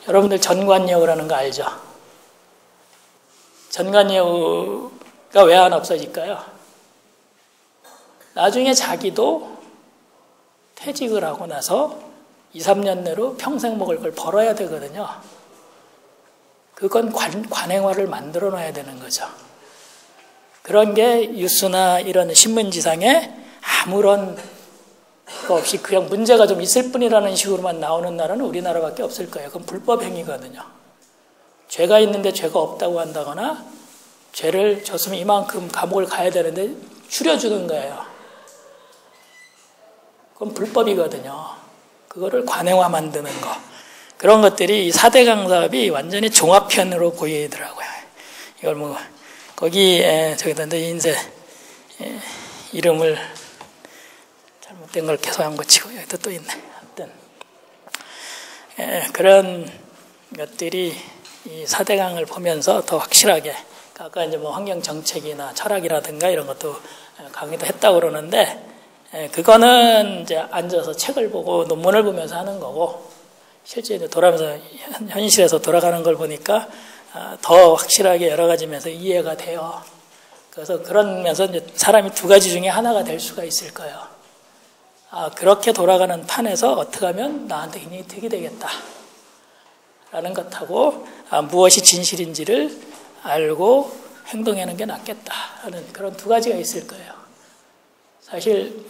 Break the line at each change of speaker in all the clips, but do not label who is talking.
여러분들 전관예우라는 거 알죠? 전관예우가 왜 안 없어질까요? 나중에 자기도 퇴직을 하고 나서 2, 3년 내로 평생 먹을 걸 벌어야 되거든요. 그건 관행화를 만들어 놔야 되는 거죠. 그런 게 뉴스나 이런 신문지상에 아무런 거 없이 그냥 문제가 좀 있을 뿐이라는 식으로만 나오는 나라는 우리나라밖에 없을 거예요. 그건 불법 행위거든요. 죄가 있는데 죄가 없다고 한다거나 죄를 졌으면 이만큼 감옥을 가야 되는데 줄여주는 거예요. 그건 불법이거든요. 그거를 관행화 만드는 거. 그런 것들이 이 4대강 사업이 완전히 종합편으로 보이더라고요. 이걸 뭐 거기에 저기다 이제 이름을 잘못된 걸 계속 한 거 치고 여기도 또 있네. 하여튼 그런 것들이 이 4대강을 보면서 더 확실하게 아까 이제 뭐 환경 정책이나 철학이라든가 이런 것도 강의도 했다고 그러는데 그거는 이제 앉아서 책을 보고 논문을 보면서 하는 거고 실제 이제 돌아가면서 현실에서 돌아가는 걸 보니까 더 확실하게 여러 가지 면에서 이해가 돼요. 그래서 그러면서 이제 사람이 두 가지 중에 하나가 될 수가 있을 거예요. 그렇게 돌아가는 판에서 어떻게 하면 나한테 굉장히 득이 되겠다. 라는 것하고 무엇이 진실인지를 알고 행동하는 게 낫겠다. 하는 그런 두 가지가 있을 거예요. 사실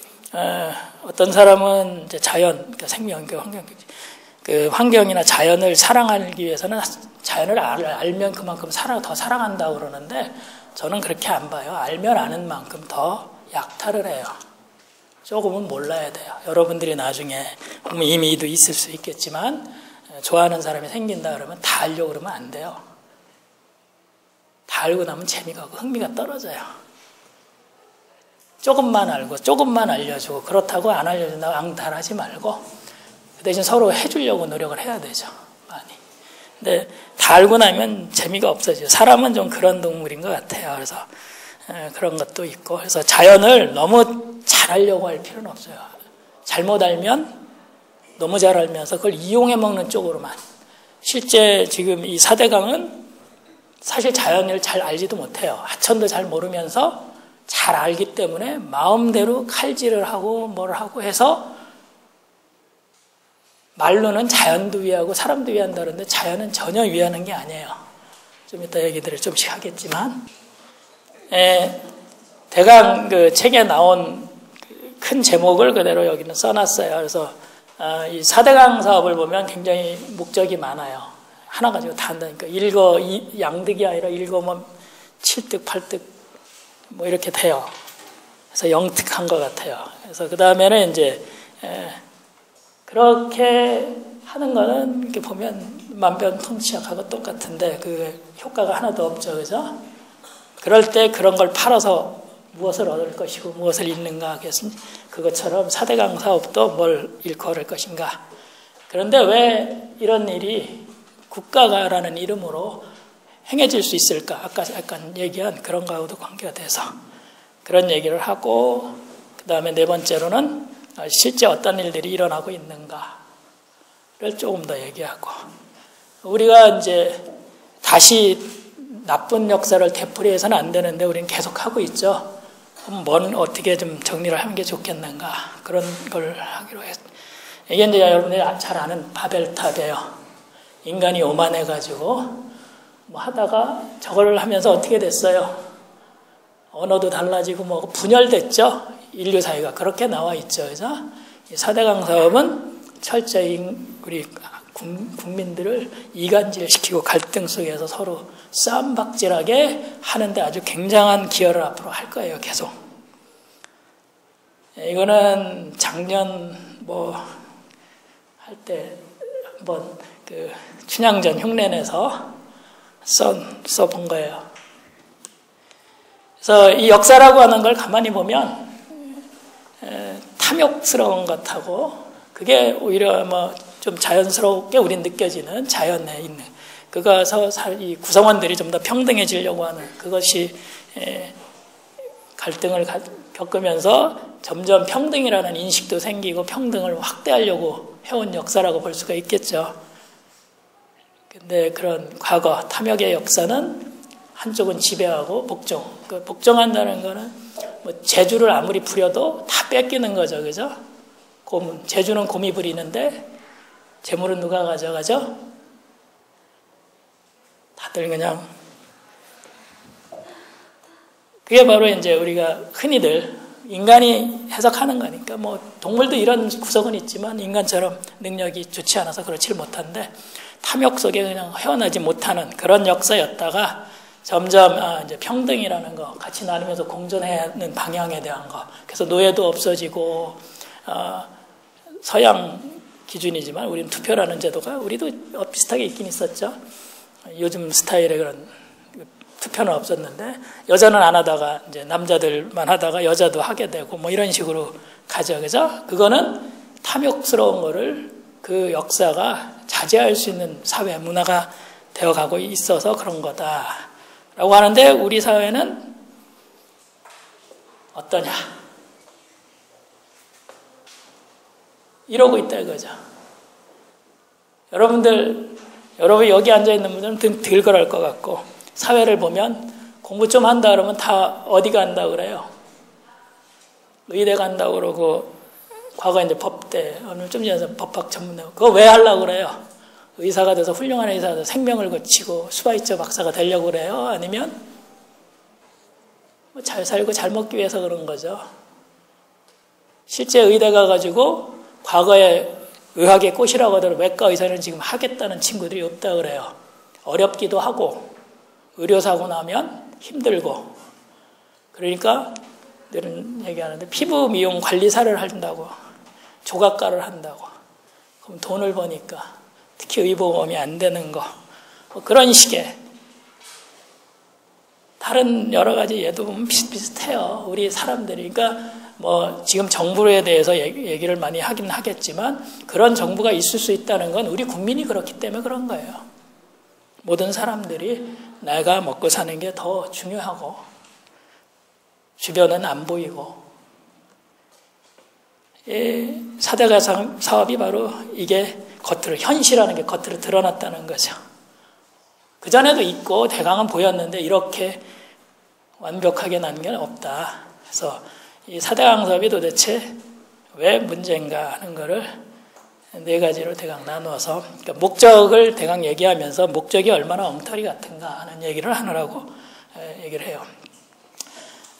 어떤 사람은 이제 자연, 그러니까 생명, 환경이나 자연을 사랑하기 위해서는 자연을 알면 그만큼 더 사랑한다고 그러는데 저는 그렇게 안 봐요. 알면 아는 만큼 더 약탈을 해요. 조금은 몰라야 돼요. 여러분들이 나중에 이미도 있을 수 있겠지만 좋아하는 사람이 생긴다 그러면 다 알려고 그러면 안 돼요. 다 알고 나면 재미가 없고 흥미가 떨어져요. 조금만 알고 조금만 알려주고 그렇다고 안 알려준다고 앙탈하지 말고 그 대신 서로 해주려고 노력을 해야 되죠. 많이. 근데 다 알고 나면 재미가 없어져요. 사람은 좀 그런 동물인 것 같아요. 그래서 그런 것도 있고 그래서 자연을 너무 잘 알려고 할 필요는 없어요. 잘못 알면 너무 잘 알면서 그걸 이용해 먹는 쪽으로만. 실제 지금 이 4대강은 사실 자연을 잘 알지도 못해요. 하천도 잘 모르면서 잘 알기 때문에 마음대로 칼질을 하고 뭘 하고 해서 말로는 자연도 위하고 사람도 위한다는데 자연은 전혀 위하는 게 아니에요. 좀 이따 얘기들을 좀씩 하겠지만 대강 그 책에 나온 큰 제목을 그대로 여기는 써놨어요. 그래서 이 4대강 사업을 보면 굉장히 목적이 많아요. 하나 가지고 다 한다니까. 양득이 아니라 읽으면 7득, 8득 뭐 이렇게 돼요. 그래서 영특한 것 같아요. 그래서 그 다음에는 이제 그렇게 하는 거는 이렇게 보면 만병통치약하고 똑같은데 그 효과가 하나도 없죠, 그죠? 그럴 때 그런 걸 팔아서 무엇을 얻을 것이고 무엇을 잃는가 하겠습니다. 그것처럼 4대강 사업도 뭘 잃고 얻을 것인가. 그런데 왜 이런 일이 국가가라는 이름으로 행해질 수 있을까? 아까 약간 얘기한 그런 거하고도 관계가 돼서 그런 얘기를 하고 그 다음에 네 번째로는 실제 어떤 일들이 일어나고 있는가를 조금 더 얘기하고 우리가 이제 다시 나쁜 역사를 되풀이해서는 안 되는데 우리는 계속 하고 있죠. 그럼 어떻게 좀 정리를 하는 게 좋겠는가 그런 걸 하기로 했어요. 이게 이제 여러분들이 잘 아는 바벨탑이에요. 인간이 오만해가지고 뭐 하다가 저걸 하면서 어떻게 됐어요? 언어도 달라지고 뭐 분열됐죠. 인류 사회가 그렇게 나와 있죠. 그래서 이 4대강 사업은 철저히 우리 국민들을 이간질시키고 갈등 속에서 서로 싸움박질하게 하는데 아주 굉장한 기여를 앞으로 할 거예요. 계속. 이거는 작년 뭐 할 때 한번 그 춘향전 흉내내서 써본 거예요. 그래서 이 역사라고 하는 걸 가만히 보면 탐욕스러운 것하고 그게 오히려 뭐 좀 자연스럽게 우린 느껴지는 자연에 있는 그거서 이 구성원들이 좀 더 평등해지려고 하는 그것이 갈등을 겪으면서 점점 평등이라는 인식도 생기고 평등을 확대하려고 해온 역사라고 볼 수가 있겠죠. 근데 그런 과거 탐욕의 역사는 한쪽은 지배하고 복종. 그 복종한다는 거는 뭐 재주를 아무리 부려도 다 뺏기는 거죠, 그죠? 고문. 재주는 곰이 부리는데 재물은 누가 가져가죠? 다들 그냥. 그게 바로 이제 우리가 흔히들 인간이 해석하는 거니까 뭐 동물도 이런 구석은 있지만 인간처럼 능력이 좋지 않아서 그렇지 못한데 탐욕 속에 그냥 헤어나지 못하는 그런 역사였다가 점점 이제 평등이라는 거 같이 나누면서 공존해야 하는 방향에 대한 거. 그래서 노예도 없어지고 서양 기준이지만 우리는 투표라는 제도가 우리도 비슷하게 있긴 있었죠. 요즘 스타일의 그런 투표는 없었는데 여자는 안 하다가 이제 남자들만 하다가 여자도 하게 되고 뭐 이런 식으로 가죠, 그죠? 그거는 탐욕스러운 거를 그 역사가 자제할 수 있는 사회 문화가 되어가고 있어서 그런 거다라고 하는데 우리 사회는 어떠냐? 이러고 있다 이거죠. 여러분 여기 앉아있는 분들은 덜 그럴 것 같고 사회를 보면 공부 좀 한다 그러면 다 어디 간다 그래요? 의대 간다 그러고 과거에 이제 법대 오늘 좀 전에 법학 전문대 그거 왜 하려고 그래요? 의사가 돼서 훌륭한 의사가 돼서 생명을 거치고 수바이처 박사가 되려고 그래요? 아니면 뭐 잘 살고 잘 먹기 위해서 그런 거죠. 실제 의대 가가지고 과거에 의학의 꽃이라고 하더라도 외과 의사는 지금 하겠다는 친구들이 없다 그래요. 어렵기도 하고 의료사고 나면 힘들고 그러니까 늘 얘기하는데 피부 미용 관리사를 한다고 조각가를 한다고 그럼 돈을 버니까 특히 의보험이 안 되는 거 뭐 그런 식의 다른 여러 가지 예도 보면 비슷비슷해요. 우리 사람들이 그러니까 뭐 지금 정부에 대해서 얘기를 많이 하긴 하겠지만 그런 정부가 있을 수 있다는 건 우리 국민이 그렇기 때문에 그런 거예요. 모든 사람들이 내가 먹고 사는 게 더 중요하고 주변은 안 보이고 이 4대 가상 사업이 바로 이게 겉으로 현실하는 게 겉으로 드러났다는 거죠. 그전에도 있고 대강은 보였는데 이렇게 완벽하게 난 게 없다. 그래서 이 4대 가상 사업이 도대체 왜 문제인가 하는 거를 네 가지로 대강 나누어서 그러니까 목적을 대강 얘기하면서 목적이 얼마나 엉터리 같은가 하는 얘기를 하느라고 얘기를 해요.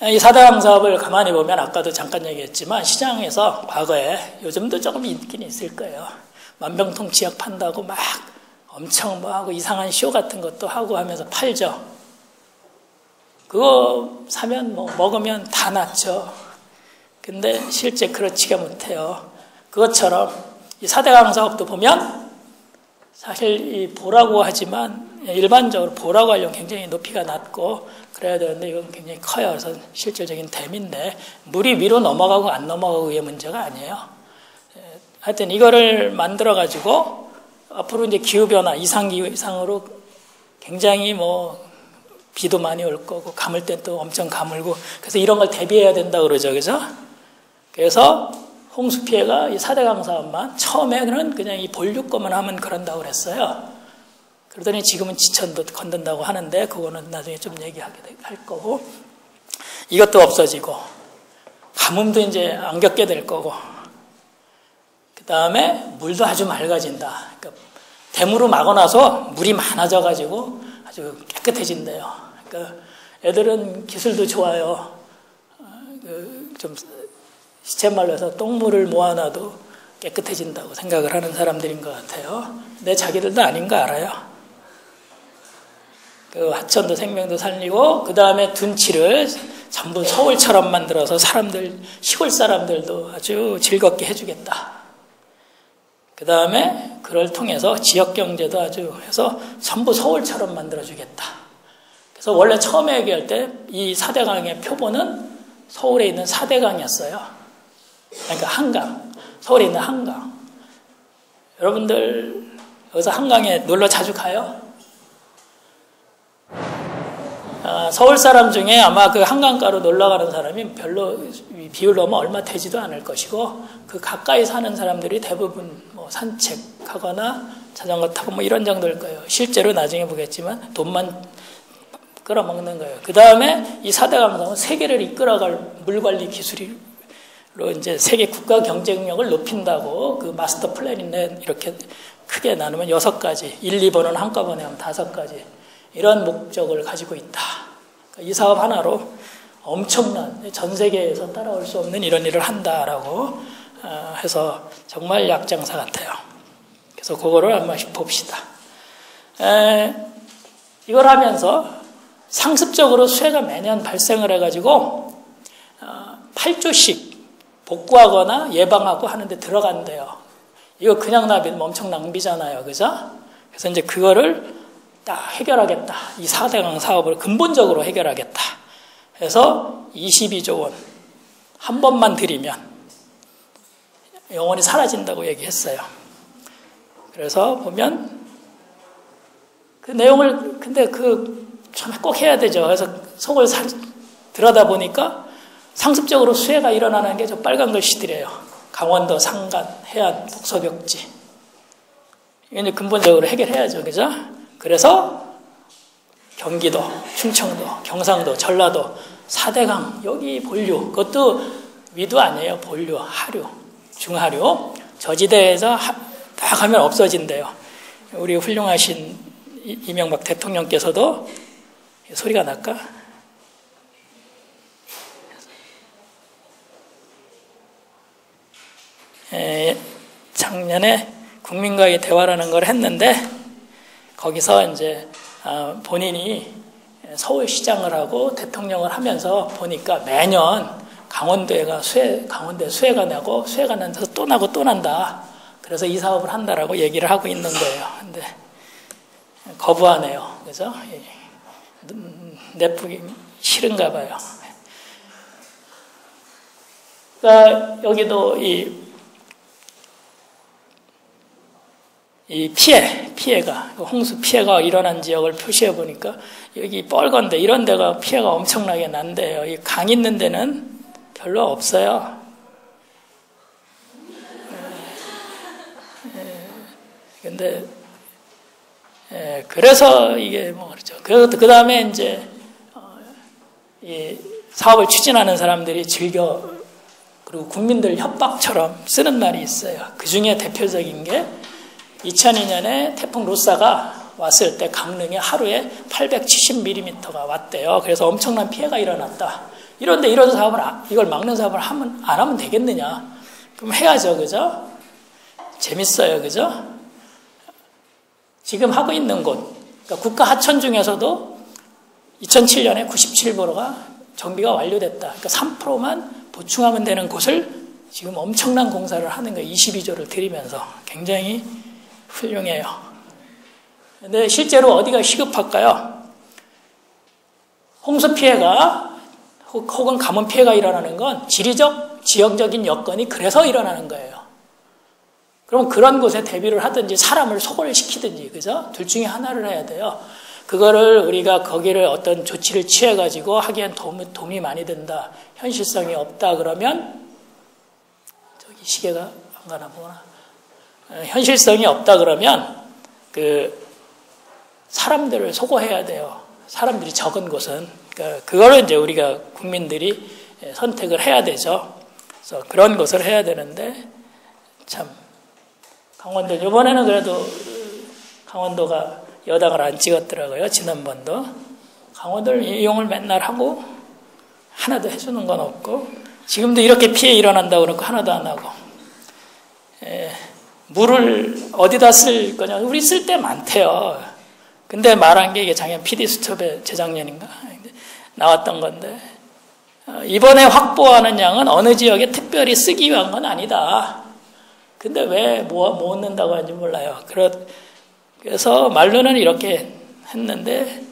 이 4대 가상 사업을 가만히 보면 아까도 잠깐 얘기했지만 시장에서 과거에 요즘도 조금 있긴 있을 거예요. 만병통치약 판다고 막 엄청 뭐 하고 이상한 쇼 같은 것도 하고 하면서 팔죠. 그거 사면 뭐 먹으면 다 낫죠. 근데 실제 그렇지가 못해요. 그것처럼 이 4대 가상 사업도 보면 사실 이 보라고 하지만 일반적으로 보라고 하려면 굉장히 높이가 낮고 그래야 되는데 이건 굉장히 커요. 그래서 실질적인 댐인데 물이 위로 넘어가고 안 넘어가고의 문제가 아니에요. 하여튼 이거를 만들어 가지고 앞으로 이제 기후변화, 이상기후 이상으로 굉장히 뭐 비도 많이 올 거고 가물 땐 또 엄청 가물고 그래서 이런 걸 대비해야 된다 그러죠. 그죠? 그래서 홍수 피해가 이 4대 가상 사업만 처음에는 그냥 이 본류거만 하면 그런다고 그랬어요. 그러더니 지금은 지천도 건든다고 하는데 그거는 나중에 좀 얘기하게 할 거고 이것도 없어지고 가뭄도 이제 안 겪게 될 거고 그 다음에 물도 아주 맑아진다. 그러니까 댐으로 막아놔서 물이 많아져가지고 아주 깨끗해진대요. 그러니까 애들은 기술도 좋아요. 좀 시쳇말로 해서 똥물을 모아놔도 깨끗해진다고 생각을 하는 사람들인 것 같아요. 근데 자기들도 아닌 거 알아요. 그 하천도 생명도 살리고 그 다음에 둔치를 전부 서울처럼 만들어서 사람들 시골 사람들도 아주 즐겁게 해주겠다. 그 다음에 그걸 통해서 지역경제도 아주 해서 전부 서울처럼 만들어주겠다. 그래서 원래 처음에 얘기할 때 이 4대 강의 표본은 서울에 있는 4대 강이었어요. 그러니까 한강. 서울에 있는 한강. 여러분들 여기서 한강에 놀러 자주 가요? 서울 사람 중에 아마 그 한강가로 놀러 가는 사람이 별로 비율로 뭐 얼마 되지도 않을 것이고, 그 가까이 사는 사람들이 대부분 뭐 산책하거나 자전거 타고 뭐 이런 정도일 거예요. 실제로 나중에 보겠지만 돈만 끌어먹는 거예요. 그 다음에 이 4대 강사는 세계를 이끌어갈 물관리 기술로 이제 세계 국가 경쟁력을 높인다고 그 마스터 플랜인데 이렇게 크게 나누면 6가지, 1, 2번은 한꺼번에 하면 5가지, 이런 목적을 가지고 있다. 이 사업 하나로 엄청난, 전 세계에서 따라올 수 없는 이런 일을 한다라고 해서 정말 약장사 같아요. 그래서 그거를 한 번씩 봅시다. 이걸 하면서 상습적으로 수혜가 매년 발생을 해가지고 8조씩 복구하거나 예방하고 하는데 들어간대요. 이거 그냥 놔두면 엄청 낭비잖아요. 그죠? 그래서 이제 그거를 딱 해결하겠다. 이 4대강 사업을 근본적으로 해결하겠다. 해서 22조 원 한 번만 들이면 영원히 사라진다고 얘기했어요. 그래서 보면 그 내용을 근데 참 꼭 해야 되죠. 그래서 속을 들여다보니까 상습적으로 수혜가 일어나는 게 저 빨간 글씨들이에요. 강원도 상간, 해안, 독서벽지. 이게 근본적으로 해결해야죠. 그죠? 그래서 경기도, 충청도, 경상도, 전라도, 4대강, 여기 본류, 그것도 위도 아니에요. 본류, 하류, 중하류. 저지대에서 다 가면 없어진대요. 우리 훌륭하신 이명박 대통령께서도 소리가 날까? 작년에 국민과의 대화라는 걸 했는데 거기서 이제 본인이 서울시장을 하고 대통령을 하면서 보니까 매년 강원도에 수해가 나고 수해가 나서 또 나고 또 난다. 그래서 이 사업을 한다라고 얘기를 하고 있는 거예요. 근데 거부하네요. 그죠? 내쁘기 싫은가 봐요. 그러니까 여기도 이 피해가, 홍수 피해가 일어난 지역을 표시해 보니까 여기 뻘건데 이런 데가 피해가 엄청나게 난대요. 이 강 있는 데는 별로 없어요. 근데 그래서 이게 뭐 그렇죠. 그 다음에 이제 이 사업을 추진하는 사람들이 그리고 국민들 협박처럼 쓰는 말이 있어요. 그 중에 대표적인 게 2002년에 태풍 로사가 왔을 때 강릉에 하루에 870mm가 왔대요. 그래서 엄청난 피해가 일어났다. 이런데 이런 사업을, 이걸 막는 사업을 안 하면 되겠느냐? 그럼 해야죠. 그죠? 재밌어요. 그죠? 지금 하고 있는 곳, 그러니까 국가 하천 중에서도 2007년에 97%가 정비가 완료됐다. 그러니까 3%만 보충하면 되는 곳을 지금 엄청난 공사를 하는 거예요. 22조를 들이면서. 굉장히 훌륭해요. 근데 실제로 어디가 시급할까요? 홍수 피해가 혹은 가뭄 피해가 일어나는 건 지리적, 지역적인 여건이 그래서 일어나는 거예요. 그럼 그런 곳에 대비를 하든지 사람을 소거를 시키든지, 그죠? 둘 중에 하나를 해야 돼요. 그거를 우리가 거기를 어떤 조치를 취해가지고 하기엔 돈이 많이 든다. 현실성이 없다 그러면, 저기 시계가 안 가나 보구나. 현실성이 없다 그러면, 사람들을 소거해야 돼요. 사람들이 적은 곳은. 그러니까 그거를 이제 우리가 국민들이 선택을 해야 되죠. 그래서 그런 것을 해야 되는데, 참. 강원도, 이번에는 그래도 강원도가 여당을 안 찍었더라고요. 지난번도. 강원도를 이용을 맨날 하고 하나도 해주는 건 없고 지금도 이렇게 피해 일어난다고 그러고 하나도 안 하고. 물을 어디다 쓸 거냐. 우리 쓸 때 많대요. 근데 말한 게 이게 작년 PD수첩에 재작년인가 나왔던 건데 이번에 확보하는 양은 어느 지역에 특별히 쓰기 위한 건 아니다. 근데 왜 못 넣는다고 하는지 몰라요. 그래서 말로는 이렇게 했는데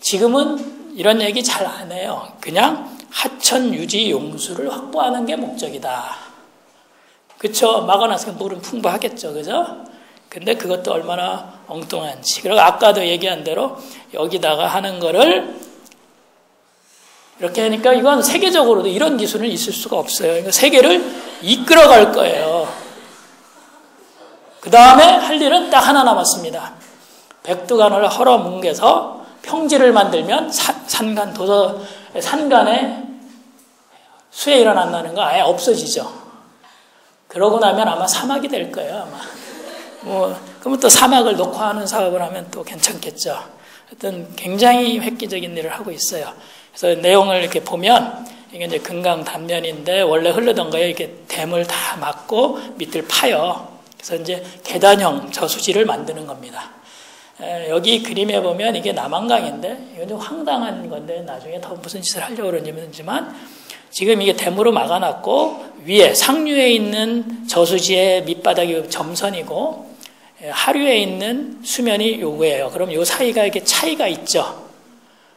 지금은 이런 얘기 잘 안 해요. 그냥 하천 유지 용수를 확보하는 게 목적이다. 그쵸? 막아놨으면 물은 풍부하겠죠. 그죠? 근데 그것도 얼마나 엉뚱한지. 그리고 아까도 얘기한 대로 여기다가 하는 거를 이렇게 하니까 이건 세계적으로도 이런 기술은 있을 수가 없어요. 그러니까 세계를 이끌어갈 거예요. 그 다음에 할 일은 딱 하나 남았습니다. 백두간을 헐어뭉개서 평지를 만들면 산간에 수해 일어난다는 거 아예 없어지죠. 그러고 나면 아마 사막이 될 거예요. 아마 그러면 또 사막을 녹화하는 사업을 하면 또 괜찮겠죠. 하여튼 굉장히 획기적인 일을 하고 있어요. 그래서 내용을 이렇게 보면 이게 이제 금강 단면인데 원래 흐르던 거에 이렇게 댐을 다 막고 밑을 파요. 그래서 이제 계단형 저수지를 만드는 겁니다. 여기 그림에 보면 이게 남한강인데 이건 좀 황당한 건데 나중에 더 무슨 짓을 하려고 그런지 모르지만 지금 이게 댐으로 막아놨고 위에 상류에 있는 저수지의 밑바닥이 점선이고 하류에 있는 수면이 요거예요. 그럼 요 사이가 이렇게 차이가 있죠.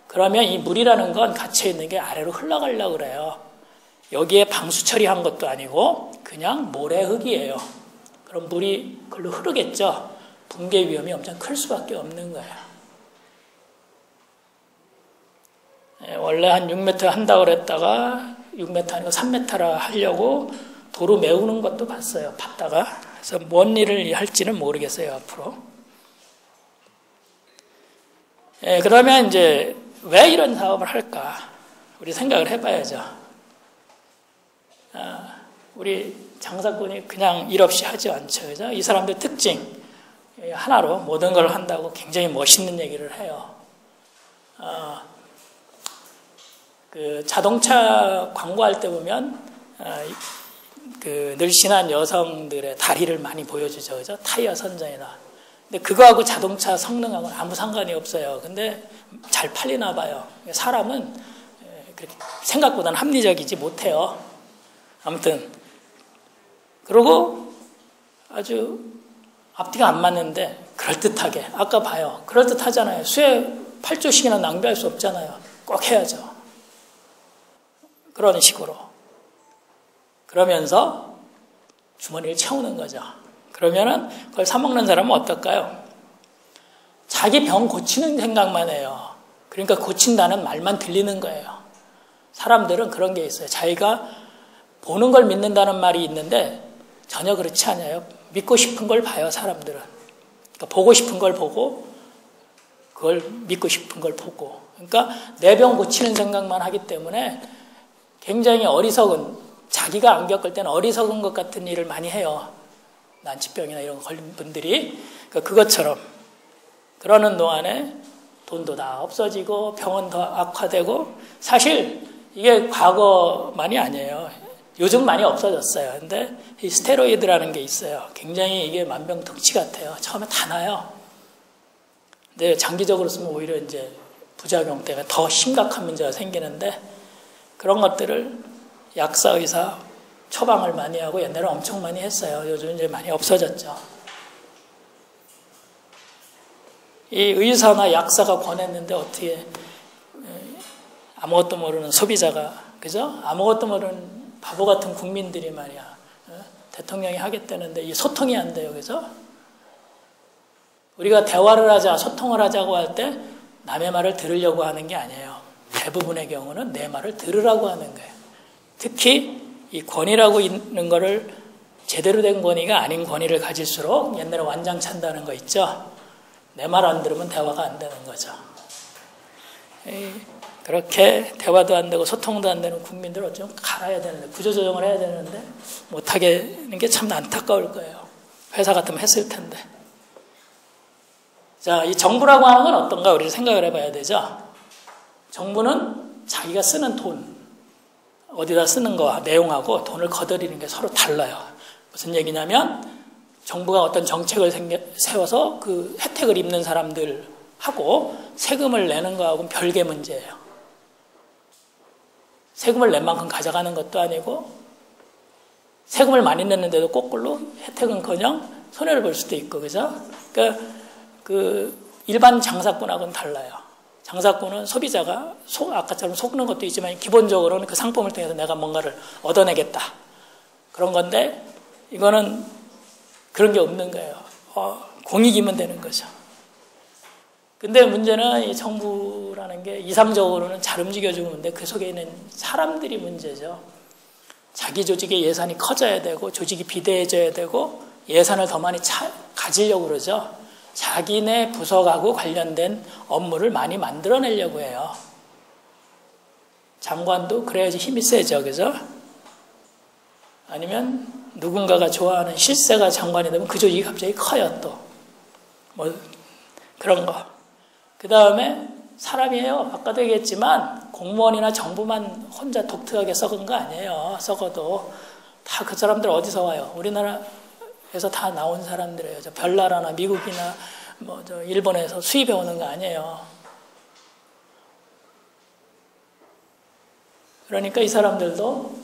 그러면 이 물이라는 건 갇혀 있는 게 아래로 흘러가려고 그래요. 여기에 방수 처리한 것도 아니고 그냥 모래흙이에요. 그럼 물이 그걸로 흐르겠죠. 붕괴 위험이 엄청 클 수밖에 없는 거예요. 원래 한 6m 한다고 그랬다가 6m 아니고 3m라 하려고 도로 메우는 것도 봤어요. 봤다가. 그래서 뭔 일을 할지는 모르겠어요. 앞으로. 그러면 이제 왜 이런 사업을 할까? 우리 생각을 해봐야죠. 우리 장사꾼이 그냥 일 없이 하지 않죠. 그죠? 이 사람들 특징 하나로 모든 걸 한다고 굉장히 멋있는 얘기를 해요. 그 자동차 광고할 때 보면 그 늘씬한 여성들의 다리를 많이 보여주죠. 그죠? 타이어 선전이나. 근데 그거하고 자동차 성능하고는 아무 상관이 없어요. 근데 잘 팔리나 봐요. 사람은 그렇게 생각보다는 합리적이지 못해요. 아무튼 그러고 아주 앞뒤가 안 맞는데 그럴듯하게 아까 봐요. 그럴듯하잖아요. 수에 8조씩이나 낭비할 수 없잖아요. 꼭 해야죠. 그런 식으로 그러면서 주머니를 채우는 거죠. 그러면은 그걸 사 먹는 사람은 어떨까요? 자기 병 고치는 생각만 해요. 그러니까 고친다는 말만 들리는 거예요. 사람들은 그런 게 있어요. 자기가 보는 걸 믿는다는 말이 있는데 전혀 그렇지 않아요. 믿고 싶은 걸 봐요, 사람들은. 그러니까 보고 싶은 걸 보고 그걸 믿고 싶은 걸 보고. 그러니까 내 병 고치는 생각만 하기 때문에 굉장히 어리석은, 자기가 안 겪을 때는 어리석은 것 같은 일을 많이 해요. 난치병이나 이런 거 걸린 분들이. 그러니까 그것처럼 그러는 동안에 돈도 다 없어지고 병은 더 악화되고 사실 이게 과거만이 아니에요. 요즘 많이 없어졌어요. 근데 이 스테로이드라는 게 있어요. 굉장히 이게 만병통치 같아요. 처음에 다 나요. 근데 장기적으로 쓰면 오히려 이제 부작용 때문에 더 심각한 문제가 생기는데 그런 것들을 약사, 의사 처방을 많이 하고 옛날에 엄청 많이 했어요. 요즘 이제 많이 없어졌죠. 이 의사나 약사가 권했는데 어떻게 아무것도 모르는 소비자가, 그죠? 아무것도 모르는 바보 같은 국민들이 말이야. 대통령이 하겠다는데 이 소통이 안 돼요. 그죠? 우리가 대화를 하자, 소통을 하자고 할 때 남의 말을 들으려고 하는 게 아니에요. 대부분의 경우는 내 말을 들으라고 하는 거예요. 특히 이 권위라고 있는 거를 제대로 된 권위가 아닌 권위를 가질수록 옛날에 완장찬다는 거 있죠? 내 말 안 들으면 대화가 안 되는 거죠. 그렇게 대화도 안 되고 소통도 안 되는 국민들을 좀 갈아야 되는데, 구조조정을 해야 되는데 못하게 하는 게 참 안타까울 거예요. 회사 같으면 했을 텐데. 자, 이 정부라고 하는 건 어떤가 우리 생각을 해봐야 되죠. 정부는 자기가 쓰는 돈, 어디다 쓰는 거 내용하고 돈을 거둬들이는 게 서로 달라요. 무슨 얘기냐면 정부가 어떤 정책을 세워서 그 혜택을 입는 사람들하고 세금을 내는 거하고는 별개 문제예요. 세금을 낸 만큼 가져가는 것도 아니고 세금을 많이 냈는데도 거꾸로 혜택은커녕 손해를 볼 수도 있고, 그죠? 그러니까 그 일반 장사꾼하고는 달라요. 장사꾼은 소비자가 아까처럼 속는 것도 있지만 기본적으로는 그 상품을 통해서 내가 뭔가를 얻어내겠다. 그런 건데 이거는 그런 게 없는 거예요. 공익이면 되는 거죠. 근데 문제는 이 정부라는 정부라는 게 이상적으로는 잘 움직여주는데 그 속에 있는 사람들이 문제죠. 자기 조직의 예산이 커져야 되고 조직이 비대해져야 되고 예산을 더 많이 가지려고 그러죠. 자기네 부서하고 관련된 업무를 많이 만들어내려고 해요. 장관도 그래야지 힘이 세죠. 그죠? 아니면 누군가가 좋아하는 실세가 장관이 되면 그 조직이 갑자기 커요. 또 뭐 그런 거. 그 다음에 사람이에요. 아까도 얘기했지만 공무원이나 정부만 혼자 독특하게 썩은 거 아니에요. 썩어도 다 그 사람들 어디서 와요? 우리나라에서 다 나온 사람들이에요. 저 별나라나 미국이나 뭐 저 일본에서 수입해 오는 거 아니에요. 그러니까 이 사람들도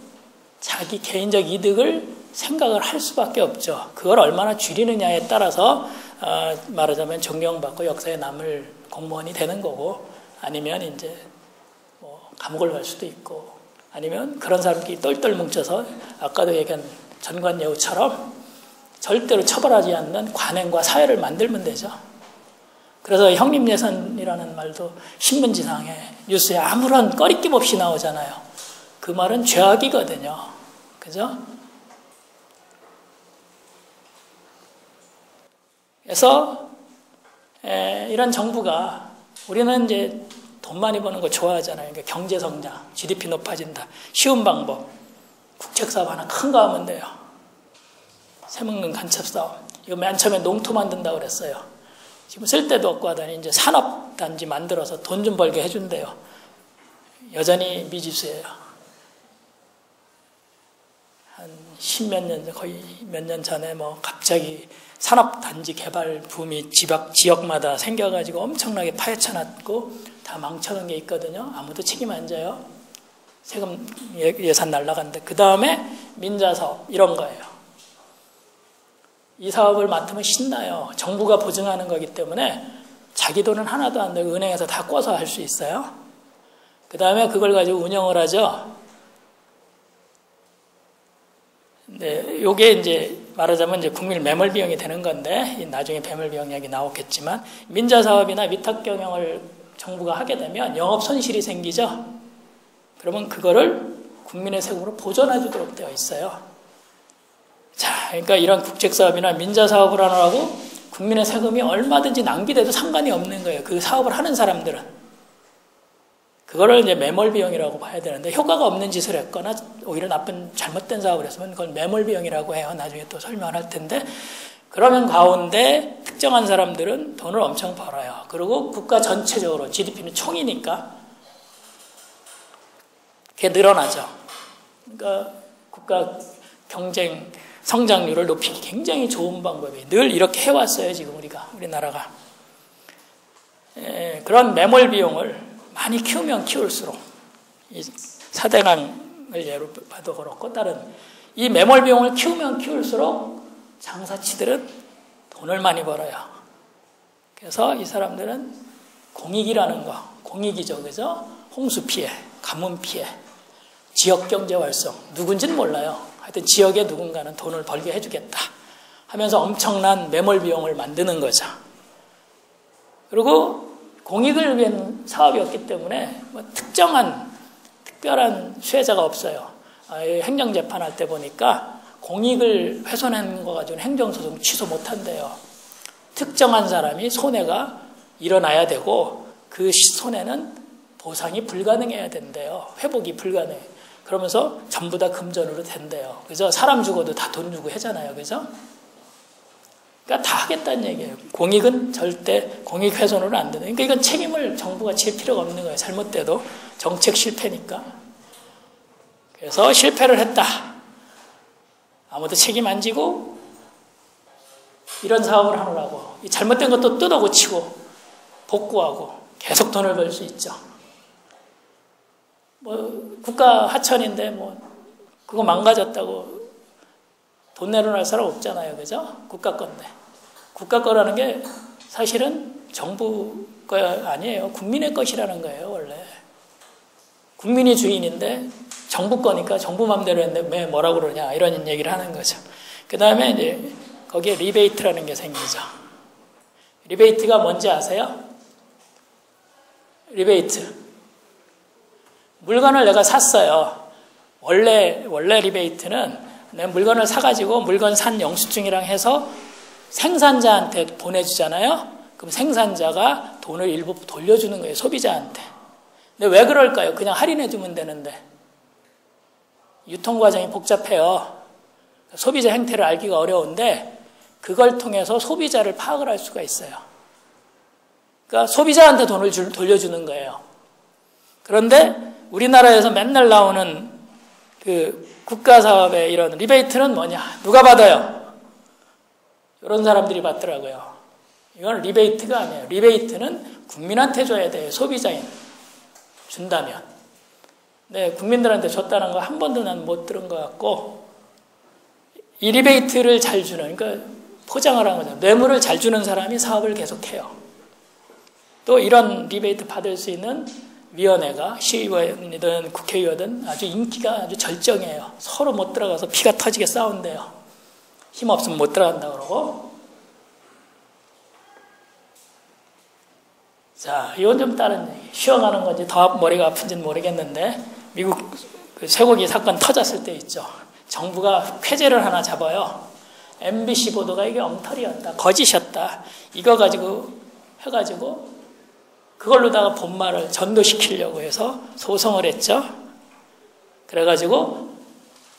자기 개인적 이득을 생각을 할 수밖에 없죠. 그걸 얼마나 줄이느냐에 따라서 말하자면 존경받고 역사에 남을 공무원이 되는 거고, 아니면 이제 뭐 감옥을 갈 수도 있고, 아니면 그런 사람들이 똘똘 뭉쳐서 아까도 얘기한 전관예우처럼 절대로 처벌하지 않는 관행과 사회를 만들면 되죠. 그래서 형님예산이라는 말도 신문지상에 뉴스에 아무런 꺼리낌 없이 나오잖아요. 그 말은 죄악이거든요. 그죠? 그래서 이런 정부가, 우리는 이제 돈 많이 버는 거 좋아하잖아요. 그러니까 경제성장, GDP 높아진다. 쉬운 방법. 국책사업 하나 큰 거 하면 돼요. 새먹는 간첩사업. 이거 맨 처음에 농토 만든다고 그랬어요. 지금 쓸 데도 없고 하더니 이제 산업단지 만들어서 돈 좀 벌게 해준대요. 여전히 미지수예요. 한 십몇 년, 거의 몇 년 전에 뭐 갑자기 산업단지 개발 붐이 지역마다 생겨가지고 엄청나게 파헤쳐놨고 다 망쳐놓은 게 있거든요. 아무도 책임 안 져요. 세금 예산 날라간데. 그 다음에 민자사업 이런 거예요. 이 사업을 맡으면 신나요. 정부가 보증하는 거기 때문에 자기 돈은 하나도 안 들고 은행에서 다 꿔서 할 수 있어요. 그 다음에 그걸 가지고 운영을 하죠. 네, 요게 이제 말하자면 이제 국민 매몰 비용이 되는 건데, 나중에 매몰 비용 이야기 나오겠지만, 민자 사업이나 위탁 경영을 정부가 하게 되면 영업 손실이 생기죠. 그러면 그거를 국민의 세금으로 보전해 주도록 되어 있어요. 자, 그러니까 이런 국책 사업이나 민자 사업을 하느라고 국민의 세금이 얼마든지 낭비돼도 상관이 없는 거예요. 그 사업을 하는 사람들은. 그거를 이제 매몰 비용이라고 봐야 되는데, 효과가 없는 짓을 했거나 오히려 나쁜 잘못된 사업을 했으면 그걸 매몰 비용이라고 해요. 나중에 또 설명할 텐데, 그러면 가운데 특정한 사람들은 돈을 엄청 벌어요. 그리고 국가 전체적으로 GDP는 총이니까 그게 늘어나죠. 그러니까 국가 경쟁 성장률을 높이기 굉장히 좋은 방법이에요. 늘 이렇게 해왔어요. 지금 우리나라가. 그런 매몰 비용을 많이 키우면 키울수록, 이 사대강을 예로 봐도 그렇고 다른 이 매몰 비용을 키우면 키울수록 장사치들은 돈을 많이 벌어요. 그래서 이 사람들은 공익이라는 거, 공익이죠, 그죠? 홍수 피해, 가뭄 피해, 지역 경제 활성, 누군지는 몰라요. 하여튼 지역에 누군가는 돈을 벌게 해주겠다 하면서 엄청난 매몰 비용을 만드는 거죠. 그리고 공익을 위한 사업이었기 때문에 뭐 특별한 수혜자가 없어요. 행정재판할 때 보니까 공익을 훼손한 거 가지고는 행정소송 취소 못한대요. 특정한 사람이 손해가 일어나야 되고 그 손해는 보상이 불가능해야 된대요. 회복이 불가능해. 그러면서 전부 다 금전으로 된대요. 그죠? 사람 죽어도 다 돈 주고 하잖아요. 그죠? 그러니까 다 하겠다는 얘기예요. 공익은 절대 공익 훼손으로 안 되는. 그러니까 이건 책임을 정부가 질 필요가 없는 거예요. 잘못돼도 정책 실패니까. 그래서 실패를 했다. 아무도 책임 안 지고 이런 사업을 하느라고 이 잘못된 것도 뜯어고치고 복구하고 계속 돈을 벌 수 있죠. 뭐 국가 하천인데 뭐 그거 망가졌다고 돈 내려놓을 사람 없잖아요. 그죠? 국가 건데. 국가 거라는 게 사실은 정부 거 아니에요. 국민의 것이라는 거예요, 원래. 국민이 주인인데 정부 거니까 정부 맘대로 했는데 왜 뭐라고 그러냐, 이런 얘기를 하는 거죠. 그 다음에 이제 거기에 리베이트라는 게 생기죠. 리베이트가 뭔지 아세요? 리베이트. 물건을 내가 샀어요. 원래 리베이트는 내 물건을 사가지고 물건 산 영수증이랑 해서 생산자한테 보내주잖아요. 그럼 생산자가 돈을 일부 돌려주는 거예요. 소비자한테. 근데 왜 그럴까요? 그냥 할인해주면 되는데. 유통 과정이 복잡해요. 소비자 행태를 알기가 어려운데 그걸 통해서 소비자를 파악을 할 수가 있어요. 그러니까 소비자한테 돈을 돌려주는 거예요. 그런데 우리나라에서 맨날 나오는 그 국가사업의 이런 리베이트는 뭐냐? 누가 받아요? 이런 사람들이 받더라고요. 이건 리베이트가 아니에요. 리베이트는 국민한테 줘야 돼요. 소비자인. 준다면. 네, 국민들한테 줬다는 거 한 번도 난 못 들은 것 같고, 이 리베이트를 잘 주는, 그러니까 포장을 한 거죠. 뇌물을 잘 주는 사람이 사업을 계속해요. 또 이런 리베이트 받을 수 있는 위원회가 시의원이든 국회의원이든 아주 인기가 아주 절정이에요. 서로 못 들어가서 피가 터지게 싸운대요. 힘 없으면 못 들어간다 그러고. 자, 이건 좀 다른 얘기. 쉬어가는 건지 더 머리가 아픈지는 모르겠는데 미국 그 쇠고기 사건 터졌을 때 있죠. 정부가 쾌재를 하나 잡아요. MBC 보도가 이게 엉터리였다, 거짓이었다. 이거 가지고 해가지고 그걸로다가 본말을 전도시키려고 해서 소송을 했죠. 그래가지고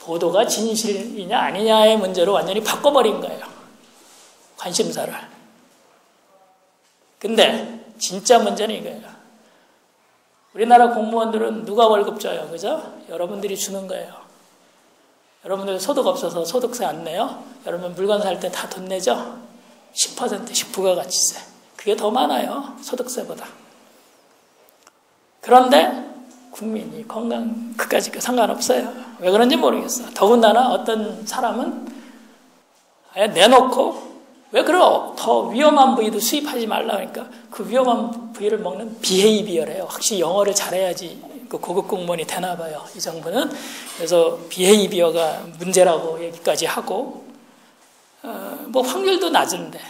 보도가 진실이냐 아니냐의 문제로 완전히 바꿔버린 거예요. 관심사를. 근데 진짜 문제는 이거예요. 우리나라 공무원들은 누가 월급 줘요? 그죠? 여러분들이 주는 거예요. 여러분들 소득 없어서 소득세 안 내요? 여러분 물건 살 때 다 돈 내죠? 10%씩 부가가치세. 그게 더 많아요. 소득세보다. 그런데 국민이 건강 그까짓 거 상관없어요. 왜 그런지 모르겠어. 더군다나 어떤 사람은 아예 내놓고 왜 그럼 더 위험한 부위도 수입하지 말라 하니까 그 위험한 부위를 먹는 비헤이비어래요. 확실히 영어를 잘해야지 그 고급 공무원이 되나 봐요. 이 정부는. 그래서 비헤이비어가 문제라고 얘기까지 하고 뭐 확률도 낮은데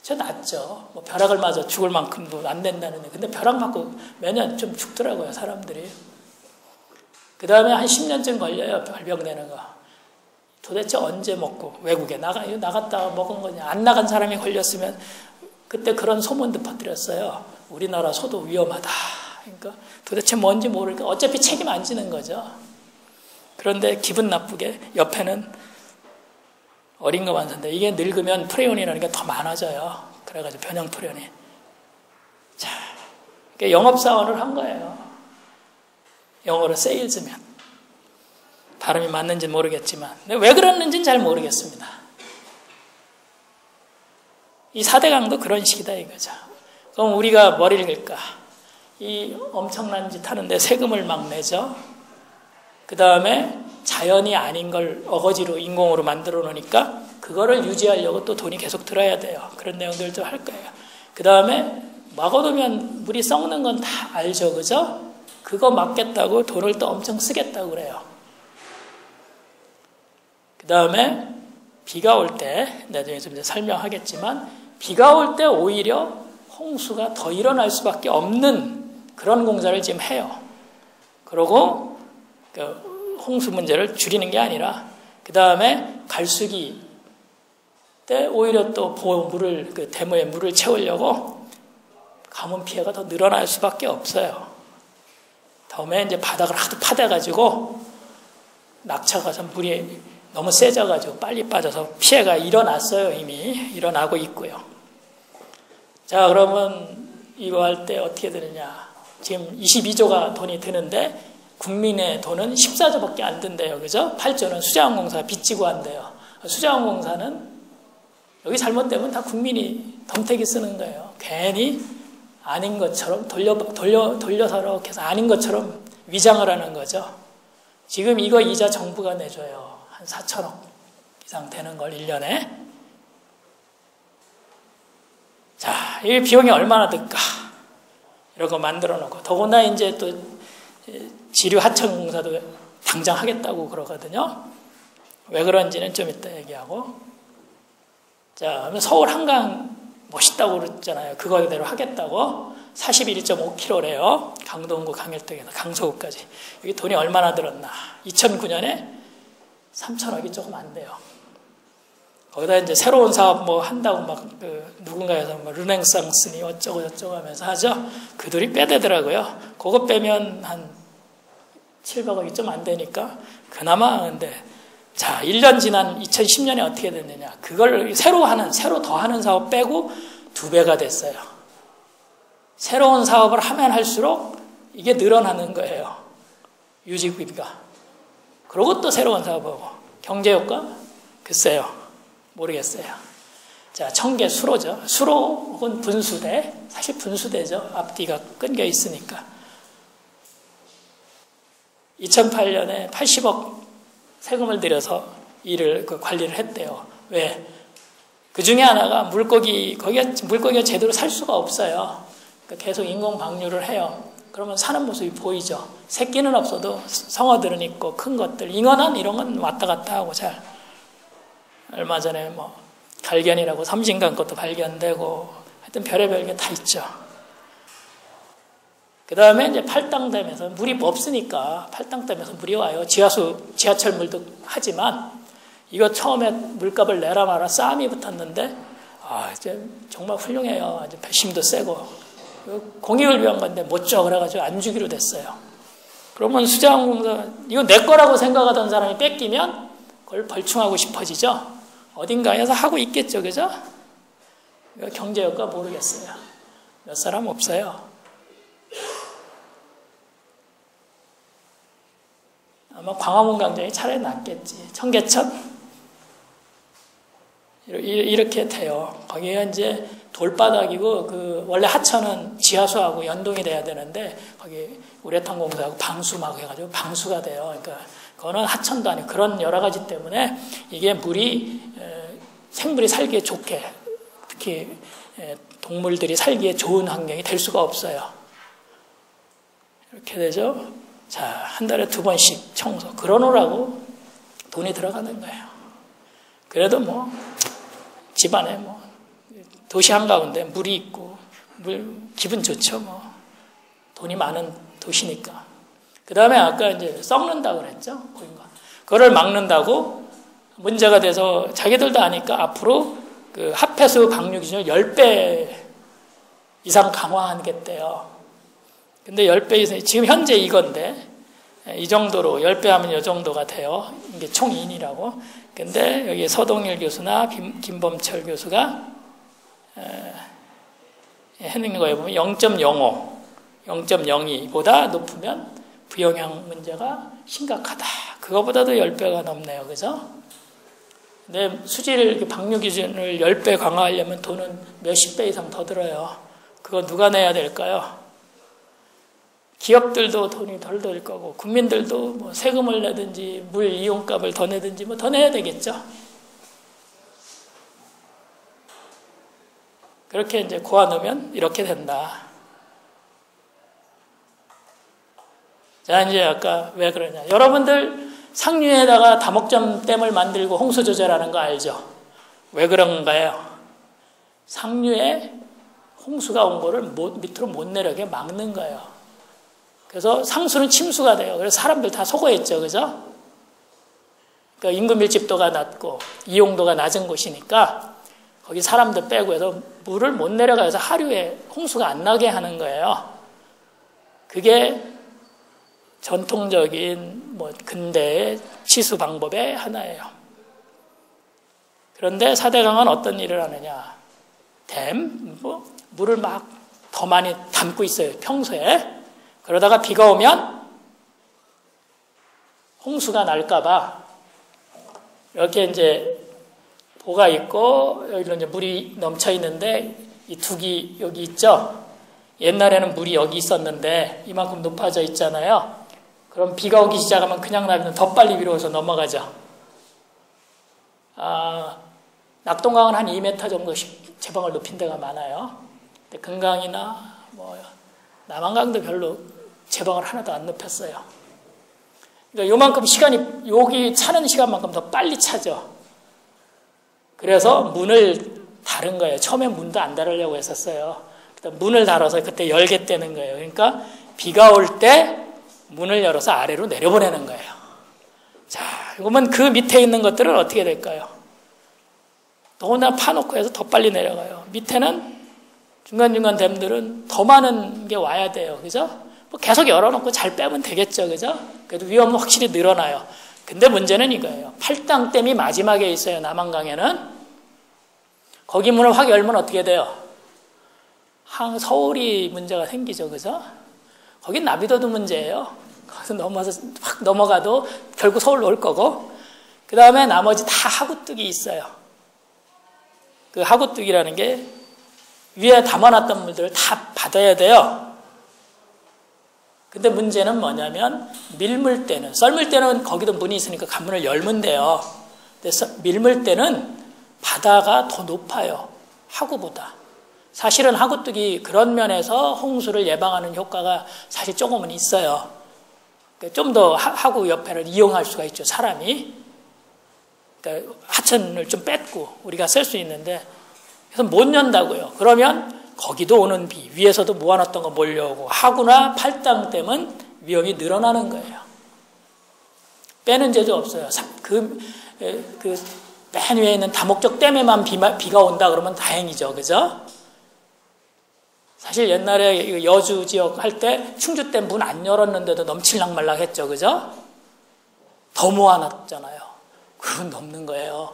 저 낮죠. 뭐 벼락을 맞아 죽을 만큼도 안 된다는데 근데 벼락 맞고 매년 좀 죽더라고요. 사람들이. 그 다음에 한 10년쯤 걸려요. 발병되는 거. 도대체 언제 먹고 외국에 나갔다가 먹은 거냐. 안 나간 사람이 걸렸으면 그때 그런 소문도 퍼뜨렸어요. 우리나라 소도 위험하다. 그러니까 도대체 뭔지 모르니까 어차피 책임 안 지는 거죠. 그런데 기분 나쁘게 옆에는 어린 것만 산다. 이게 늙으면 프레온이라는 게 더 많아져요. 그래가지고 변형 프레온이. 자, 그러니까 영업사원을 한 거예요. 영어로 세일즈맨. 발음이 맞는지는 모르겠지만 왜 그랬는지는 잘 모르겠습니다. 이 4대 강도 그런 식이다 이거죠. 그럼 우리가 뭘 읽을까? 이 엄청난 짓 하는데 세금을 막 내죠. 그 다음에 자연이 아닌 걸 어거지로 인공으로 만들어 놓으니까 그거를 유지하려고 또 돈이 계속 들어야 돼요. 그런 내용들도 할 거예요. 그 다음에 막아두면 물이 썩는 건 다 알죠. 그죠? 그거 막겠다고 돈을 또 엄청 쓰겠다고 그래요. 그 다음에 비가 올 때, 나중에 좀 설명하겠지만, 비가 올 때 오히려 홍수가 더 일어날 수밖에 없는 그런 공사를 지금 해요. 그리고 그 홍수 문제를 줄이는 게 아니라, 그 다음에 갈수기 때 오히려 또 물을, 그 대모에 물을 채우려고 가뭄 피해가 더 늘어날 수밖에 없어요. 다음에 이제 바닥을 하도 파대가지고 낙차가 좀 물이 너무 세져가지고 빨리 빠져서 피해가 일어났어요. 이미 일어나고 있고요. 자, 그러면 이거 할 때 어떻게 되느냐. 지금 22조가 돈이 드는데 국민의 돈은 14조밖에 안 든대요. 그죠? 8조는 수자원공사가 빚지고 한대요. 수자원공사는 여기 잘못되면 다 국민이 덤태기 쓰는 거예요. 괜히 아닌 것처럼 돌려서 이렇게 해서 아닌 것처럼 위장을 하는 거죠. 지금 이거 이자 정부가 내줘요. 한 4천억 이상 되는 걸 1년에. 자, 이 비용이 얼마나 들까? 이런 거 만들어 놓고. 더구나 이제 또 지류 하천공사도 당장 하겠다고 그러거든요. 왜 그런지는 좀 이따 얘기하고. 자, 그러면 서울 한강 멋있다고 그랬잖아요. 그거대로 하겠다고. 41.5km래요. 강동구 강일동에서 강서구까지. 여기 돈이 얼마나 들었나. 2009년에 3천억이 조금 안 돼요. 거기다 이제 새로운 사업 뭐 한다고 막 누군가에서 뭐 르네상스니 어쩌고 저쩌고 하면서 하죠. 그 돈이 빼대더라고요. 그거 빼면 한 700억이 좀 안 되니까 그나마. 근데 자, 1년 지난 2010년에 어떻게 됐느냐. 그걸 새로 더 하는 사업 빼고 2배가 됐어요. 새로운 사업을 하면 할수록 이게 늘어나는 거예요. 유지비가. 그리고 또 새로운 사업하고. 경제효과? 글쎄요. 모르겠어요. 자, 청계 수로죠. 수로 혹은 분수대. 사실 분수대죠. 앞뒤가 끊겨 있으니까. 2008년에 80억 세금을 들여서 관리를 했대요. 왜? 그 중에 하나가 물고기가 제대로 살 수가 없어요. 그러니까 계속 인공 방류를 해요. 그러면 사는 모습이 보이죠. 새끼는 없어도 성어들은 있고 큰 것들, 잉어난 이런 건 왔다 갔다 하고 잘. 얼마 전에 뭐 갈견이라고 섬진강 것도 발견되고 하여튼 별의별 게 다 있죠. 그 다음에 이제 팔당댐에서 물이 없으니까 팔당댐에서 물이 와요. 지하철 물도 하지만 이거 처음에 물값을 내라 마라 싸움이 붙었는데 이제 정말 훌륭해요. 아주 배심도 세고 공익을 위한 건데 못 줘 그래가지고 안 주기로 됐어요. 그러면 수자원공사 이거 내 거라고 생각하던 사람이 뺏기면 그걸 벌충하고 싶어지죠. 어딘가에서 하고 있겠죠, 그죠? 경제효과 모르겠어요. 몇 사람 없어요. 아마 광화문 광장이 차라리 낫겠지. 청계천? 이렇게 돼요. 거기가 이제 돌바닥이고, 원래 하천은 지하수하고 연동이 돼야 되는데, 거기 우레탄 공사하고 방수 막 해가지고 방수가 돼요. 그러니까, 그거는 하천도 아니고 그런 여러 가지 때문에 이게 생물이 살기에 좋게, 특히 동물들이 살기에 좋은 환경이 될 수가 없어요. 이렇게 되죠. 자, 한 달에 2번씩 청소. 그러느라고 돈이 들어가는 거예요. 그래도 뭐, 집안에 뭐, 도시 한가운데 물이 있고, 기분 좋죠, 뭐. 돈이 많은 도시니까. 그 다음에 아까 이제 썩는다고 그랬죠? 그거를 막는다고 문제가 돼서 자기들도 아니까 앞으로 그 합해수 방류 기준을 10배 이상 강화하겠대요. 근데 10배 이상, 지금 현재 이건데, 이 정도로 10배 하면 이 정도가 돼요. 이게 총2이라고. 근데 여기 서동일 교수나 김범철 교수가 해놓는 거에 보면 0.05, 0.02보다 높으면 부영향 문제가 심각하다. 그거보다도 10배가 넘네요. 그죠? 근데 수질 방류 기준을 10배 강화하려면 돈은 몇십 배 이상 더 들어요. 그거 누가 내야 될까요? 기업들도 돈이 덜 들 거고 국민들도 뭐 세금을 내든지 물 이용값을 더 내든지 뭐 더 내야 되겠죠. 그렇게 이제 고아놓으면 이렇게 된다. 자, 이제 아까 왜 그러냐. 여러분들 상류에다가 다목점 댐을 만들고 홍수 조절하는 거 알죠? 왜 그런가요? 상류에 홍수가 온 거를 밑으로 못 내려게 막는 거예요. 그래서 상수는 침수가 돼요. 그래서 사람들 다 속어했죠. 그죠? 그러니까 인구 밀집도가 낮고 이용도가 낮은 곳이니까 거기 사람들 빼고 해서 물을 못 내려가서 하류에 홍수가 안 나게 하는 거예요. 그게 전통적인 뭐 근대의 치수 방법의 하나예요. 그런데 4대강은 어떤 일을 하느냐. 물을 막 더 많이 담고 있어요. 평소에. 그러다가 비가 오면 홍수가 날까봐 이렇게 이제 보가 있고 여기로 이제 물이 넘쳐 있는데 이 두기 여기 있죠. 옛날에는 물이 여기 있었는데 이만큼 높아져 있잖아요. 그럼 비가 오기 시작하면 그냥 나면 더 빨리 위로 오서 넘어가죠. 낙동강은 한 2m 정도씩 제방을 높인 데가 많아요. 근데 금강이나 뭐 남한강도 별로 제방을 하나도 안 높였어요. 그러니까 요만큼 여기 차는 시간만큼 더 빨리 차죠. 그래서 문을 다른 거예요. 처음에 문도 안 달으려고 했었어요. 문을 달아서 그때 열겠다는 거예요. 그러니까 비가 올 때 문을 열어서 아래로 내려보내는 거예요. 자, 그러면 그 밑에 있는 것들은 어떻게 될까요? 더군다나 파놓고 해서 더 빨리 내려가요. 밑에는 중간중간 댐들은 더 많은 게 와야 돼요. 그죠? 뭐 계속 열어놓고 잘 빼면 되겠죠. 그죠? 그래도 위험은 확실히 늘어나요. 근데 문제는 이거예요. 팔당댐이 마지막에 있어요. 남한강에는. 거기 문을 확 열면 어떻게 돼요? 서울이 문제가 생기죠. 그죠? 거긴 나비도도 문제예요. 거기서 넘어서 확 넘어가도 결국 서울로 올 거고, 그 다음에 나머지 다 하구뚝이 있어요. 그 하구뚝이라는 게 위에 담아놨던 물들을 다 받아야 돼요. 근데 문제는 뭐냐면 밀물 때는, 썰물 때는 거기도 문이 있으니까 관문을 열면 돼요. 근데 밀물 때는 바다가 더 높아요. 하구보다. 사실은 하구뚝이 그런 면에서 홍수를 예방하는 효과가 사실 조금은 있어요. 좀 더 하구 옆에를 이용할 수가 있죠, 사람이. 그러니까 하천을 좀 뺏고 우리가 쓸 수 있는데, 그래서 못 연다고요. 그러면 거기도 오는 비, 위에서도 모아놨던 거 몰려오고, 하구나 팔당댐은 위험이 늘어나는 거예요. 빼는 죄도 없어요. 맨 위에 있는 다목적 댐에만 비가 온다 그러면 다행이죠. 그죠? 사실 옛날에 여주 지역 할 때 충주댐 문 안 열었는데도 넘칠락말락 했죠. 그죠? 더 모아놨잖아요. 그건 넘는 거예요.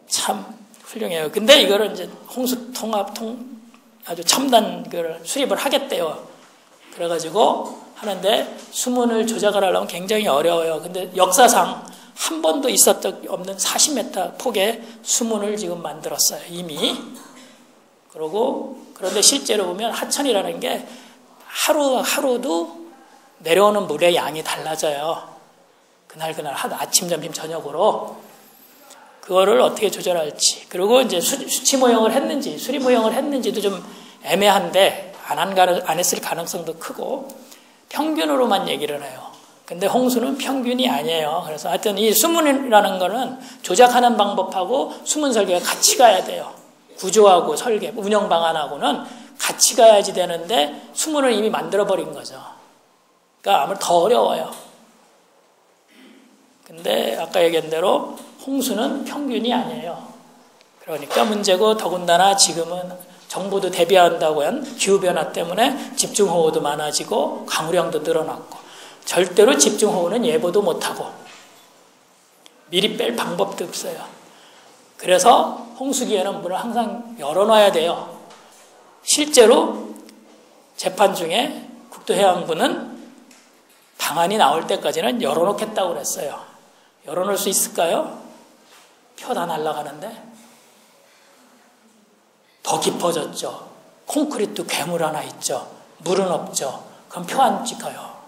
참 훌륭해요. 근데 이거를 이제 홍수 아주 첨단 그 수립을 하겠대요. 그래가지고 하는데 수문을 조작을 하려면 굉장히 어려워요. 근데 역사상 한 번도 있었 적 없는 40m 폭의 수문을 지금 만들었어요. 이미. 그런데 실제로 보면 하천이라는 게 하루도 내려오는 물의 양이 달라져요. 그날 아침, 점심, 저녁으로. 그거를 어떻게 조절할지. 그리고 이제 수치 모형을 했는지, 수리 모형을 했는지도 좀 애매한데, 안 했을 가능성도 크고, 평균으로만 얘기를 해요. 근데 홍수는 평균이 아니에요. 그래서 하여튼 이 수문이라는 거는 조작하는 방법하고 수문 설계가 같이 가야 돼요. 구조하고 설계, 운영 방안하고는 같이 가야지 되는데 수문을 이미 만들어버린 거죠. 그러니까 아무래도 더 어려워요. 근데 아까 얘기한 대로 홍수는 평균이 아니에요. 그러니까 문제고, 더군다나 지금은 정부도 대비한다고 한 기후변화 때문에 집중호우도 많아지고 강우량도 늘어났고, 절대로 집중호우는 예보도 못하고 미리 뺄 방법도 없어요. 그래서 홍수기에는 문을 항상 열어놔야 돼요. 실제로 재판 중에 국토해양부는 방안이 나올 때까지는 열어놓겠다고 그랬어요. 열어놓을 수 있을까요? 표 다 날아가는데. 더 깊어졌죠. 콘크리트 괴물 하나 있죠. 물은 없죠. 그럼 표 안 찍어요.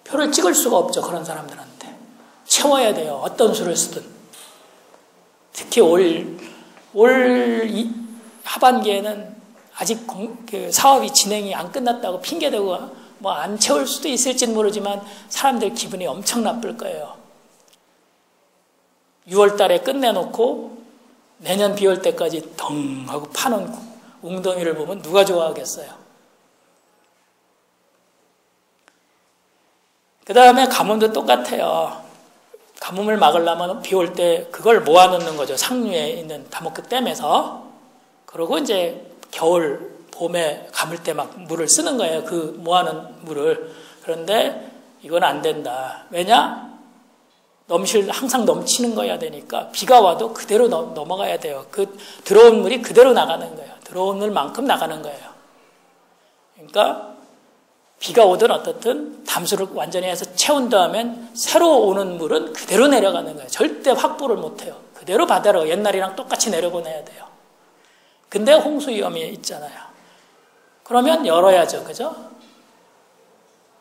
표를 찍을 수가 없죠. 그런 사람들한테. 채워야 돼요. 어떤 수를 쓰든. 특히 올 하반기에는 아직 그 사업이 진행이 안 끝났다고 핑계대고 뭐 안 채울 수도 있을지는 모르지만 사람들 기분이 엄청 나쁠 거예요. 6월 달에 끝내놓고 내년 비 올 때까지 덩 하고 파는 웅덩이를 보면 누가 좋아하겠어요. 그 다음에 가뭄도 똑같아요. 가뭄을 막으려면 비 올 때 그걸 모아놓는 거죠. 상류에 있는 다목적 댐에서. 그리고 이제 겨울, 봄에 가물 때 막 물을 쓰는 거예요. 그 모아놓은 물을. 그런데 이건 안 된다. 왜냐? 항상 넘치는 거야 되니까 비가 와도 그대로 넘어가야 돼요. 그 들어온 물이 그대로 나가는 거예요. 들어온 물만큼 나가는 거예요. 그러니까 비가 오든 어떻든 담수를 완전히 해서 채운 다음엔 새로 오는 물은 그대로 내려가는 거예요. 절대 확보를 못해요. 그대로 바다로 옛날이랑 똑같이 내려보내야 돼요. 근데 홍수 위험이 있잖아요. 그러면 열어야죠. 그죠?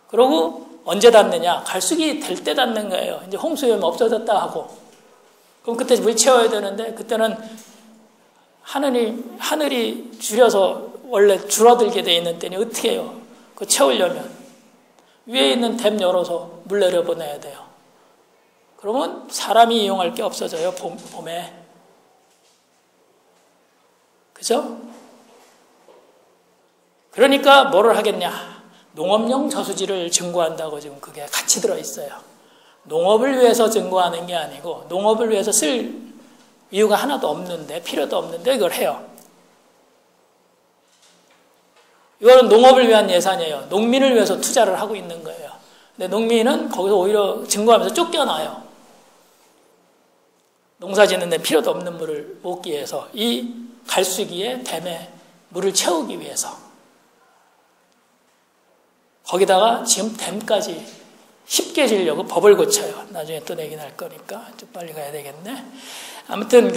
그리고 언제 닿느냐? 갈수기 될 때 닿는 거예요. 이제 홍수 위험이 없어졌다 하고. 그럼 그때 물 채워야 되는데 그때는 하늘이 줄여서 원래 줄어들게 돼 있는 때니 어떻게 해요? 그거 채우려면 위에 있는 댐 열어서 물 내려보내야 돼요. 그러면 사람이 이용할 게 없어져요. 봄에. 그죠? 그러니까 뭐를 하겠냐. 농업용 저수지를 증거한다고 지금 그게 같이 들어있어요. 농업을 위해서 증거하는 게 아니고 농업을 위해서 쓸 이유가 하나도 없는데 필요도 없는데 이걸 해요. 이거는 농업을 위한 예산이에요. 농민을 위해서 투자를 하고 있는 거예요. 근데 농민은 거기서 오히려 증거하면서 쫓겨나요. 농사 짓는 데 필요도 없는 물을 먹기 위해서 이 갈수기에 댐에 물을 채우기 위해서 거기다가 지금 댐까지 쉽게 지려고 법을 고쳐요. 나중에 또 내긴 할 거니까 좀 빨리 가야 되겠네. 아무튼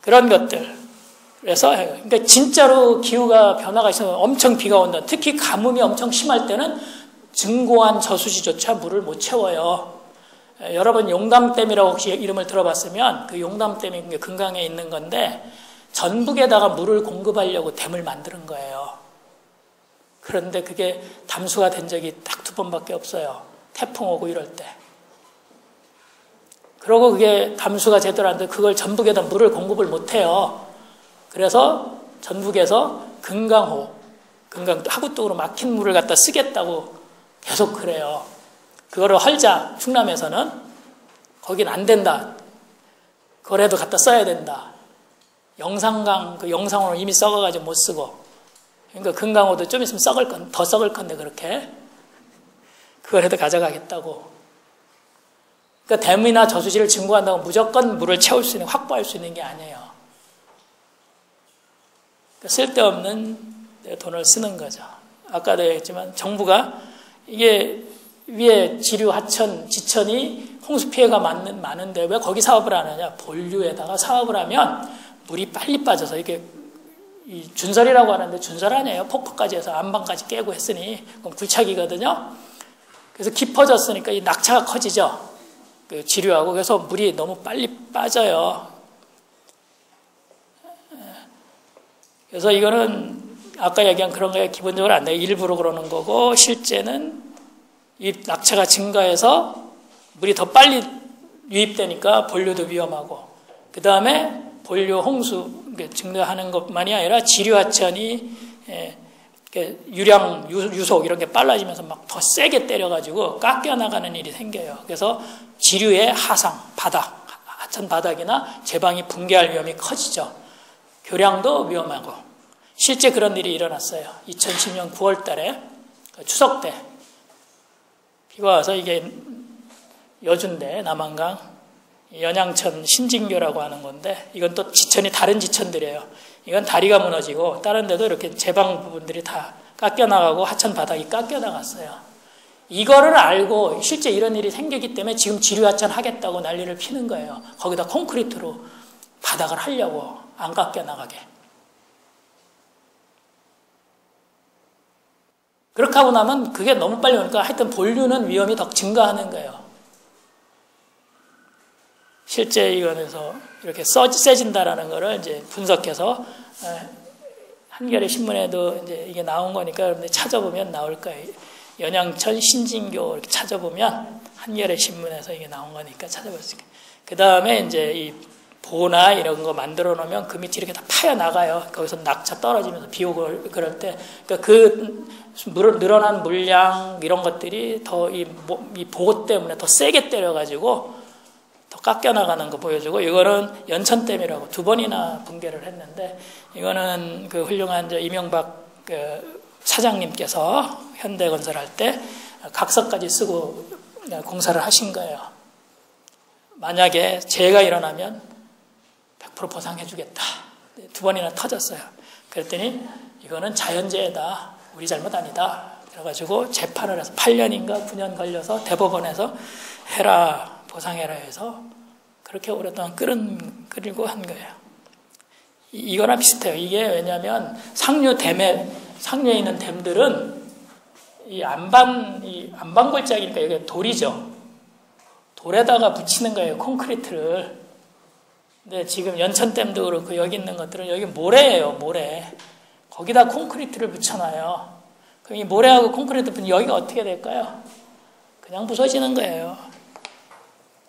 그런 것들. 그래서 그러니까 진짜로 기후가 변화가 있으면 엄청 비가 온다. 특히 가뭄이 엄청 심할 때는 증고한 저수지조차 물을 못 채워요. 여러분 용담댐이라고 혹시 이름을 들어봤으면 그 용담댐이 금강에 있는 건데 전북에다가 물을 공급하려고 댐을 만드는 거예요. 그런데 그게 담수가 된 적이 딱 2번밖에 없어요. 태풍 오고 이럴 때. 그러고 그게 담수가 제대로 안 돼 그걸 전북에다 물을 공급을 못 해요. 그래서 전북에서 금강 하구뚝으로 막힌 물을 갖다 쓰겠다고 계속 그래요. 그거를 헐자 충남에서는 거긴 안 된다. 그거라도 갖다 써야 된다. 영산강 그 영상으로 이미 썩어가지고 못 쓰고 그러니까 금강호도 좀 있으면 더 썩을 건데 그렇게 그거라도 가져가겠다고. 그러니까 댐이나 저수지를 증거한다고 무조건 물을 채울 수 있는 확보할 수 있는 게 아니에요. 그러니까 쓸데없는 돈을 쓰는 거죠. 아까도 얘기했지만 정부가 이게 위에 지류, 하천, 지천이 홍수 피해가 많은데 왜 거기 사업을 안 하냐. 본류에다가 사업을 하면 물이 빨리 빠져서 이게 이 준설이라고 하는데 준설 아니에요. 폭포까지 해서 안방까지 깨고 했으니 그럼 굴착이거든요. 그래서 깊어졌으니까 이 낙차가 커지죠. 그 지류하고 그래서 물이 너무 빨리 빠져요. 그래서 이거는 아까 얘기한 그런 거에 기본적으로 안 돼요. 일부러 그러는 거고 실제는 이 낙차가 증가해서 물이 더 빨리 유입되니까 본류도 위험하고 그 다음에 본류 홍수 증가하는 것만이 아니라 지류하천이 유량 유속 이런 게 빨라지면서 막 더 세게 때려가지고 깎여 나가는 일이 생겨요. 그래서 지류의 하상 바닥 하천 바닥이나 제방이 붕괴할 위험이 커지죠. 교량도 위험하고 실제 그런 일이 일어났어요. 2010년 9월 달에 추석 때 비가 와서 이게 여주인데 남한강 연양천 신진교라고 하는 건데 이건 또 지천이 다른 지천들이에요. 이건 다리가 무너지고 다른 데도 이렇게 제방 부분들이 다 깎여나가고 하천 바닥이 깎여나갔어요. 이거를 알고 실제 이런 일이 생기기 때문에 지금 지류하천 하겠다고 난리를 피는 거예요. 거기다 콘크리트로 바닥을 하려고 안 깎여나가게. 그렇게 하고 나면 그게 너무 빨리 오니까 하여튼 본류는 위험이 더 증가하는 거예요. 실제 이거에서 이렇게 세진다라는 거를 이제 분석해서 한겨레 신문에도 이제 이게 나온 거니까 여러분들 찾아보면 나올 거예요. 연양천 신진교 이렇게 찾아보면 한겨레 신문에서 이게 나온 거니까 찾아볼 수 있어요. 그 다음에 이제 이 보나 이런 거 만들어 놓으면 그 밑이 이렇게 다 파여 나가요. 거기서 낙차 떨어지면서 비 오고 그럴 때 그러니까 그 늘어난 물량 이런 것들이 더 이 보고 때문에 더 세게 때려가지고 더 깎여 나가는 거 보여주고 이거는 연천댐이라고 2번이나 붕괴를 했는데 이거는 그 훌륭한 이명박 그 사장님께서 현대건설할 때 각서까지 쓰고 공사를 하신 거예요. 만약에 재해가 일어나면 100% 보상해주겠다. 2번이나 터졌어요. 그랬더니 이거는 자연재해다. 우리 잘못 아니다. 그래가지고 재판을 해서 8년인가 9년 걸려서 대법원에서 해라, 보상해라 해서 그렇게 오랫동안 끌고 한 거예요. 이거랑 비슷해요. 이게 왜냐하면 상류에 있는 댐들은 이 안반골짜기니까 이게 돌이죠. 돌에다가 붙이는 거예요. 콘크리트를. 근데 지금 연천댐도 그렇고 여기 있는 것들은 여기 모래예요. 모래. 거기다 콘크리트를 붙여놔요. 그럼 이 모래하고 콘크리트 붙은 여기가 어떻게 될까요? 그냥 부서지는 거예요.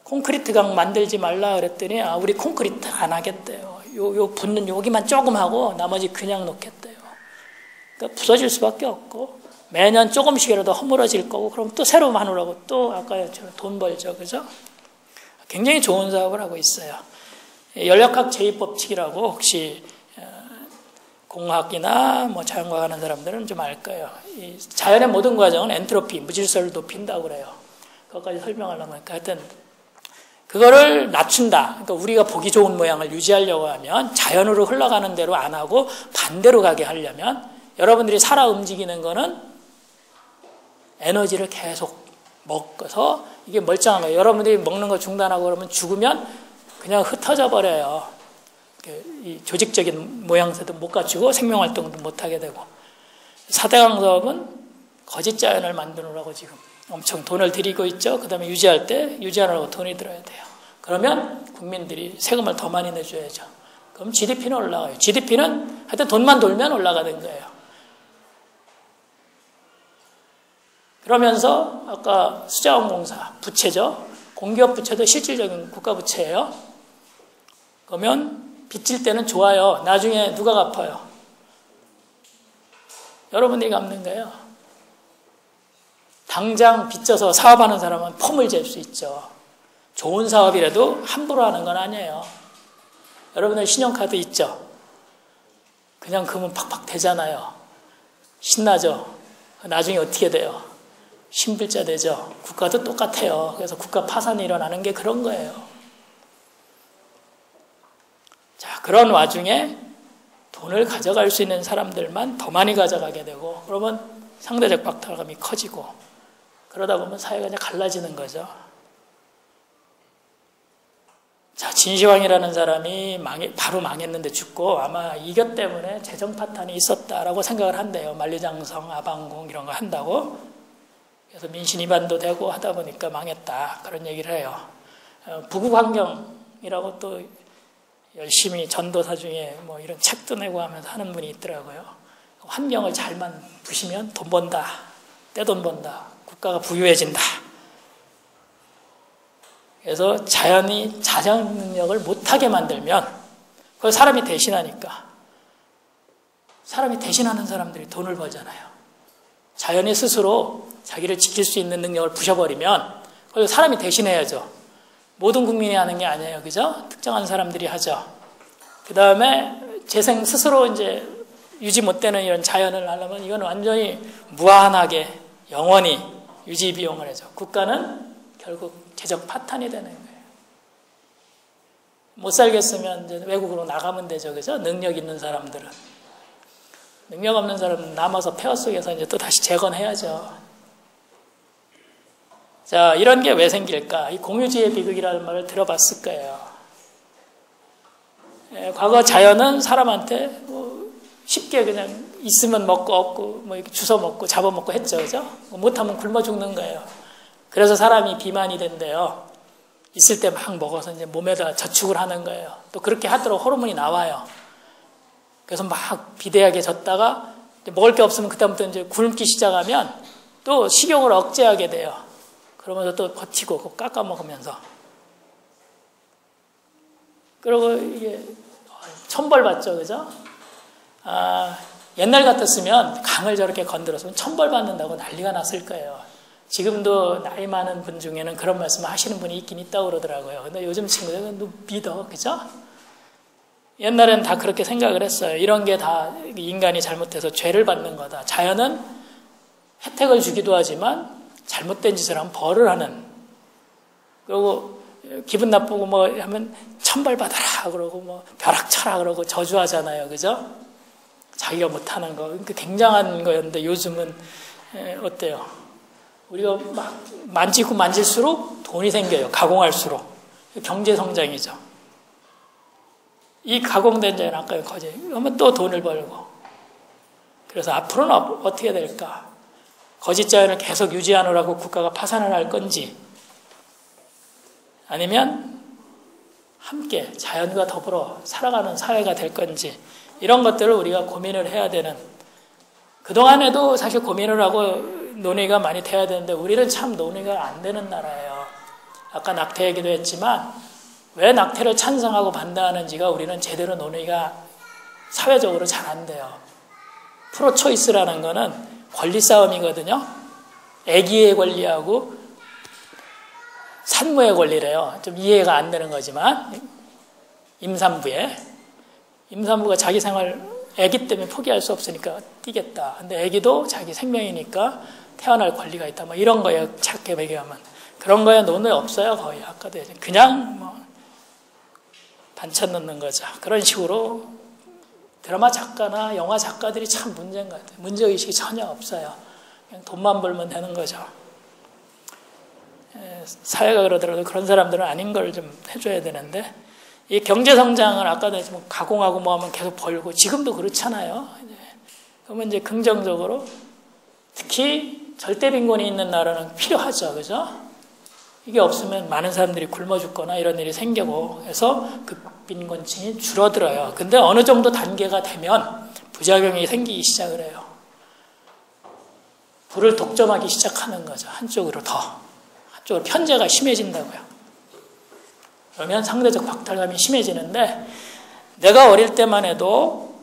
콘크리트 강 만들지 말라 그랬더니 우리 콘크리트 안 하겠대요. 요 붙는 여기만 조금 하고 나머지 그냥 놓겠대요. 그러니까 부서질 수밖에 없고 매년 조금씩이라도 허물어질 거고 그럼 또 새로 마누라고 또 아까처럼 돈 벌죠. 그죠? 굉장히 좋은 사업을 하고 있어요. 연력학 제2법칙이라고 혹시 공학이나 뭐 자연과학 하는 사람들은 좀 알 거예요. 이 자연의 모든 과정은 엔트로피, 무질서를 높인다고 그래요. 그것까지 설명하려고 하니까 하여튼 그거를 낮춘다. 그러니까 우리가 보기 좋은 모양을 유지하려고 하면 자연으로 흘러가는 대로 안 하고 반대로 가게 하려면 여러분들이 살아 움직이는 거는 에너지를 계속 먹어서 이게 멀쩡한 거예요. 여러분들이 먹는 거 중단하고 그러면 죽으면 그냥 흩어져 버려요. 이 조직적인 모양새도 못 갖추고 생명활동도 못하게 되고 4대강 사업은 거짓 자연을 만드느라고 지금 엄청 돈을 들이고 있죠. 그 다음에 유지할 때 유지하려고 돈이 들어야 돼요. 그러면 국민들이 세금을 더 많이 내줘야죠. 그럼 GDP는 올라가요. GDP는 하여튼 돈만 돌면 올라가는 거예요. 그러면서 아까 수자원공사 부채죠. 공기업 부채도 실질적인 국가 부채예요. 그러면 빚질 때는 좋아요. 나중에 누가 갚아요? 여러분들이 갚는 거예요. 당장 빚져서 사업하는 사람은 폼을 잴 수 있죠. 좋은 사업이라도 함부로 하는 건 아니에요. 여러분들 신용카드 있죠? 그냥 금은 팍팍 되잖아요. 신나죠? 나중에 어떻게 돼요? 신불자 되죠? 국가도 똑같아요. 그래서 국가 파산이 일어나는 게 그런 거예요. 자, 그런 와중에 돈을 가져갈 수 있는 사람들만 더 많이 가져가게 되고 그러면 상대적 박탈감이 커지고 그러다 보면 사회가 이제 갈라지는 거죠. 자, 진시황이라는 사람이 바로 망했는데 죽고 아마 이것 때문에 재정 파탄이 있었다라고 생각을 한대요. 만리장성, 아방궁 이런 거 한다고. 그래서 민신이반도 되고 하다 보니까 망했다. 그런 얘기를 해요. 부국환경이라고 또 열심히 전도사 중에 뭐 이런 책도 내고 하면서 하는 분이 있더라고요. 환경을 잘만 부시면 돈 번다. 떼돈 번다. 국가가 부유해진다. 그래서 자연이 자정 능력을 못하게 만들면 그걸 사람이 대신하니까 사람이 대신하는 사람들이 돈을 벌잖아요. 자연이 스스로 자기를 지킬 수 있는 능력을 부셔버리면 그걸 사람이 대신해야죠. 모든 국민이 하는 게 아니에요. 그죠? 특정한 사람들이 하죠. 그 다음에 재생 스스로 이제 유지 못 되는 이런 자연을 하려면 이건 완전히 무한하게 영원히 유지 비용을 해죠. 국가는 결국 재정 파탄이 되는 거예요. 못 살겠으면 이제 외국으로 나가면 되죠. 그죠? 능력 있는 사람들은. 능력 없는 사람은 남아서 폐허 속에서 이제 또 다시 재건해야죠. 자, 이런 게 왜 생길까? 이 공유주의 비극이라는 말을 들어봤을 거예요. 과거 자연은 사람한테 뭐 쉽게 그냥 있으면 먹고 없고 뭐 이렇게 주워 먹고 잡아먹고 했죠. 그죠? 못하면 굶어 죽는 거예요. 그래서 사람이 비만이 된대요. 있을 때 막 먹어서 이제 몸에다 저축을 하는 거예요. 또 그렇게 하도록 호르몬이 나와요. 그래서 막 비대하게 졌다가 먹을 게 없으면 그다음부터 이제 굶기 시작하면 또 식욕을 억제하게 돼요. 그러면서 또 버티고 깎아 먹으면서. 그리고 이게 천벌 받죠, 그죠? 옛날 같았으면 강을 저렇게 건드렸으면 천벌 받는다고 난리가 났을 거예요. 지금도 나이 많은 분 중에는 그런 말씀을 하시는 분이 있긴 있다고 그러더라고요. 근데 요즘 친구들은 너 믿어, 그죠? 옛날엔 다 그렇게 생각을 했어요. 이런 게 다 인간이 잘못해서 죄를 받는 거다. 자연은 혜택을 주기도 하지만 잘못된 짓을 하면 벌을 하는. 그리고 기분 나쁘고 뭐 하면 천벌 받아라 그러고 뭐 벼락 쳐라 그러고 저주하잖아요. 그죠? 자기가 못하는 거. 그러니까 굉장한 거였는데 요즘은 어때요? 우리가 막 만지고 만질수록 돈이 생겨요. 가공할수록. 경제 성장이죠. 이 가공된 자연 아까 거지. 그러면 또 돈을 벌고. 그래서 앞으로는 어떻게 될까? 거짓 자연을 계속 유지하느라고 국가가 파산을 할 건지 아니면 함께 자연과 더불어 살아가는 사회가 될 건지 이런 것들을 우리가 고민을 해야 되는 그동안에도 사실 고민을 하고 논의가 많이 돼야 되는데 우리는 참 논의가 안 되는 나라예요. 아까 낙태 얘기도 했지만 왜 낙태를 찬성하고 반대하는지가 우리는 제대로 논의가 사회적으로 잘 안 돼요. 프로초이스라는 거는 권리 싸움이거든요. 아기의 권리하고 산모의 권리래요. 좀 이해가 안 되는 거지만 임산부가 자기 생활 아기 때문에 포기할 수 없으니까 뛰겠다. 근데 아기도 자기 생명이니까 태어날 권리가 있다. 뭐 이런 거에 작게 매겨하면 그런 거에 논의 없어요. 거의 아까도 그냥 뭐 반찬 넣는 거죠. 그런 식으로 드라마 작가나 영화 작가들이 참 문제인 것 같아요. 문제의식이 전혀 없어요. 그냥 돈만 벌면 되는 거죠. 사회가 그러더라도 그런 사람들은 아닌 걸 좀 해줘야 되는데 이 경제성장을 아까도 했지만 가공하고 뭐 하면 계속 벌고 지금도 그렇잖아요. 그러면 이제 긍정적으로 특히 절대 빈곤이 있는 나라는 필요하죠. 그죠? 이게 없으면 많은 사람들이 굶어 죽거나 이런 일이 생기고 해서 극빈곤층이 줄어들어요. 근데 어느 정도 단계가 되면 부작용이 생기기 시작을 해요. 부를 독점하기 시작하는 거죠. 한쪽으로 편제가 심해진다고요. 그러면 상대적 박탈감이 심해지는데 내가 어릴 때만 해도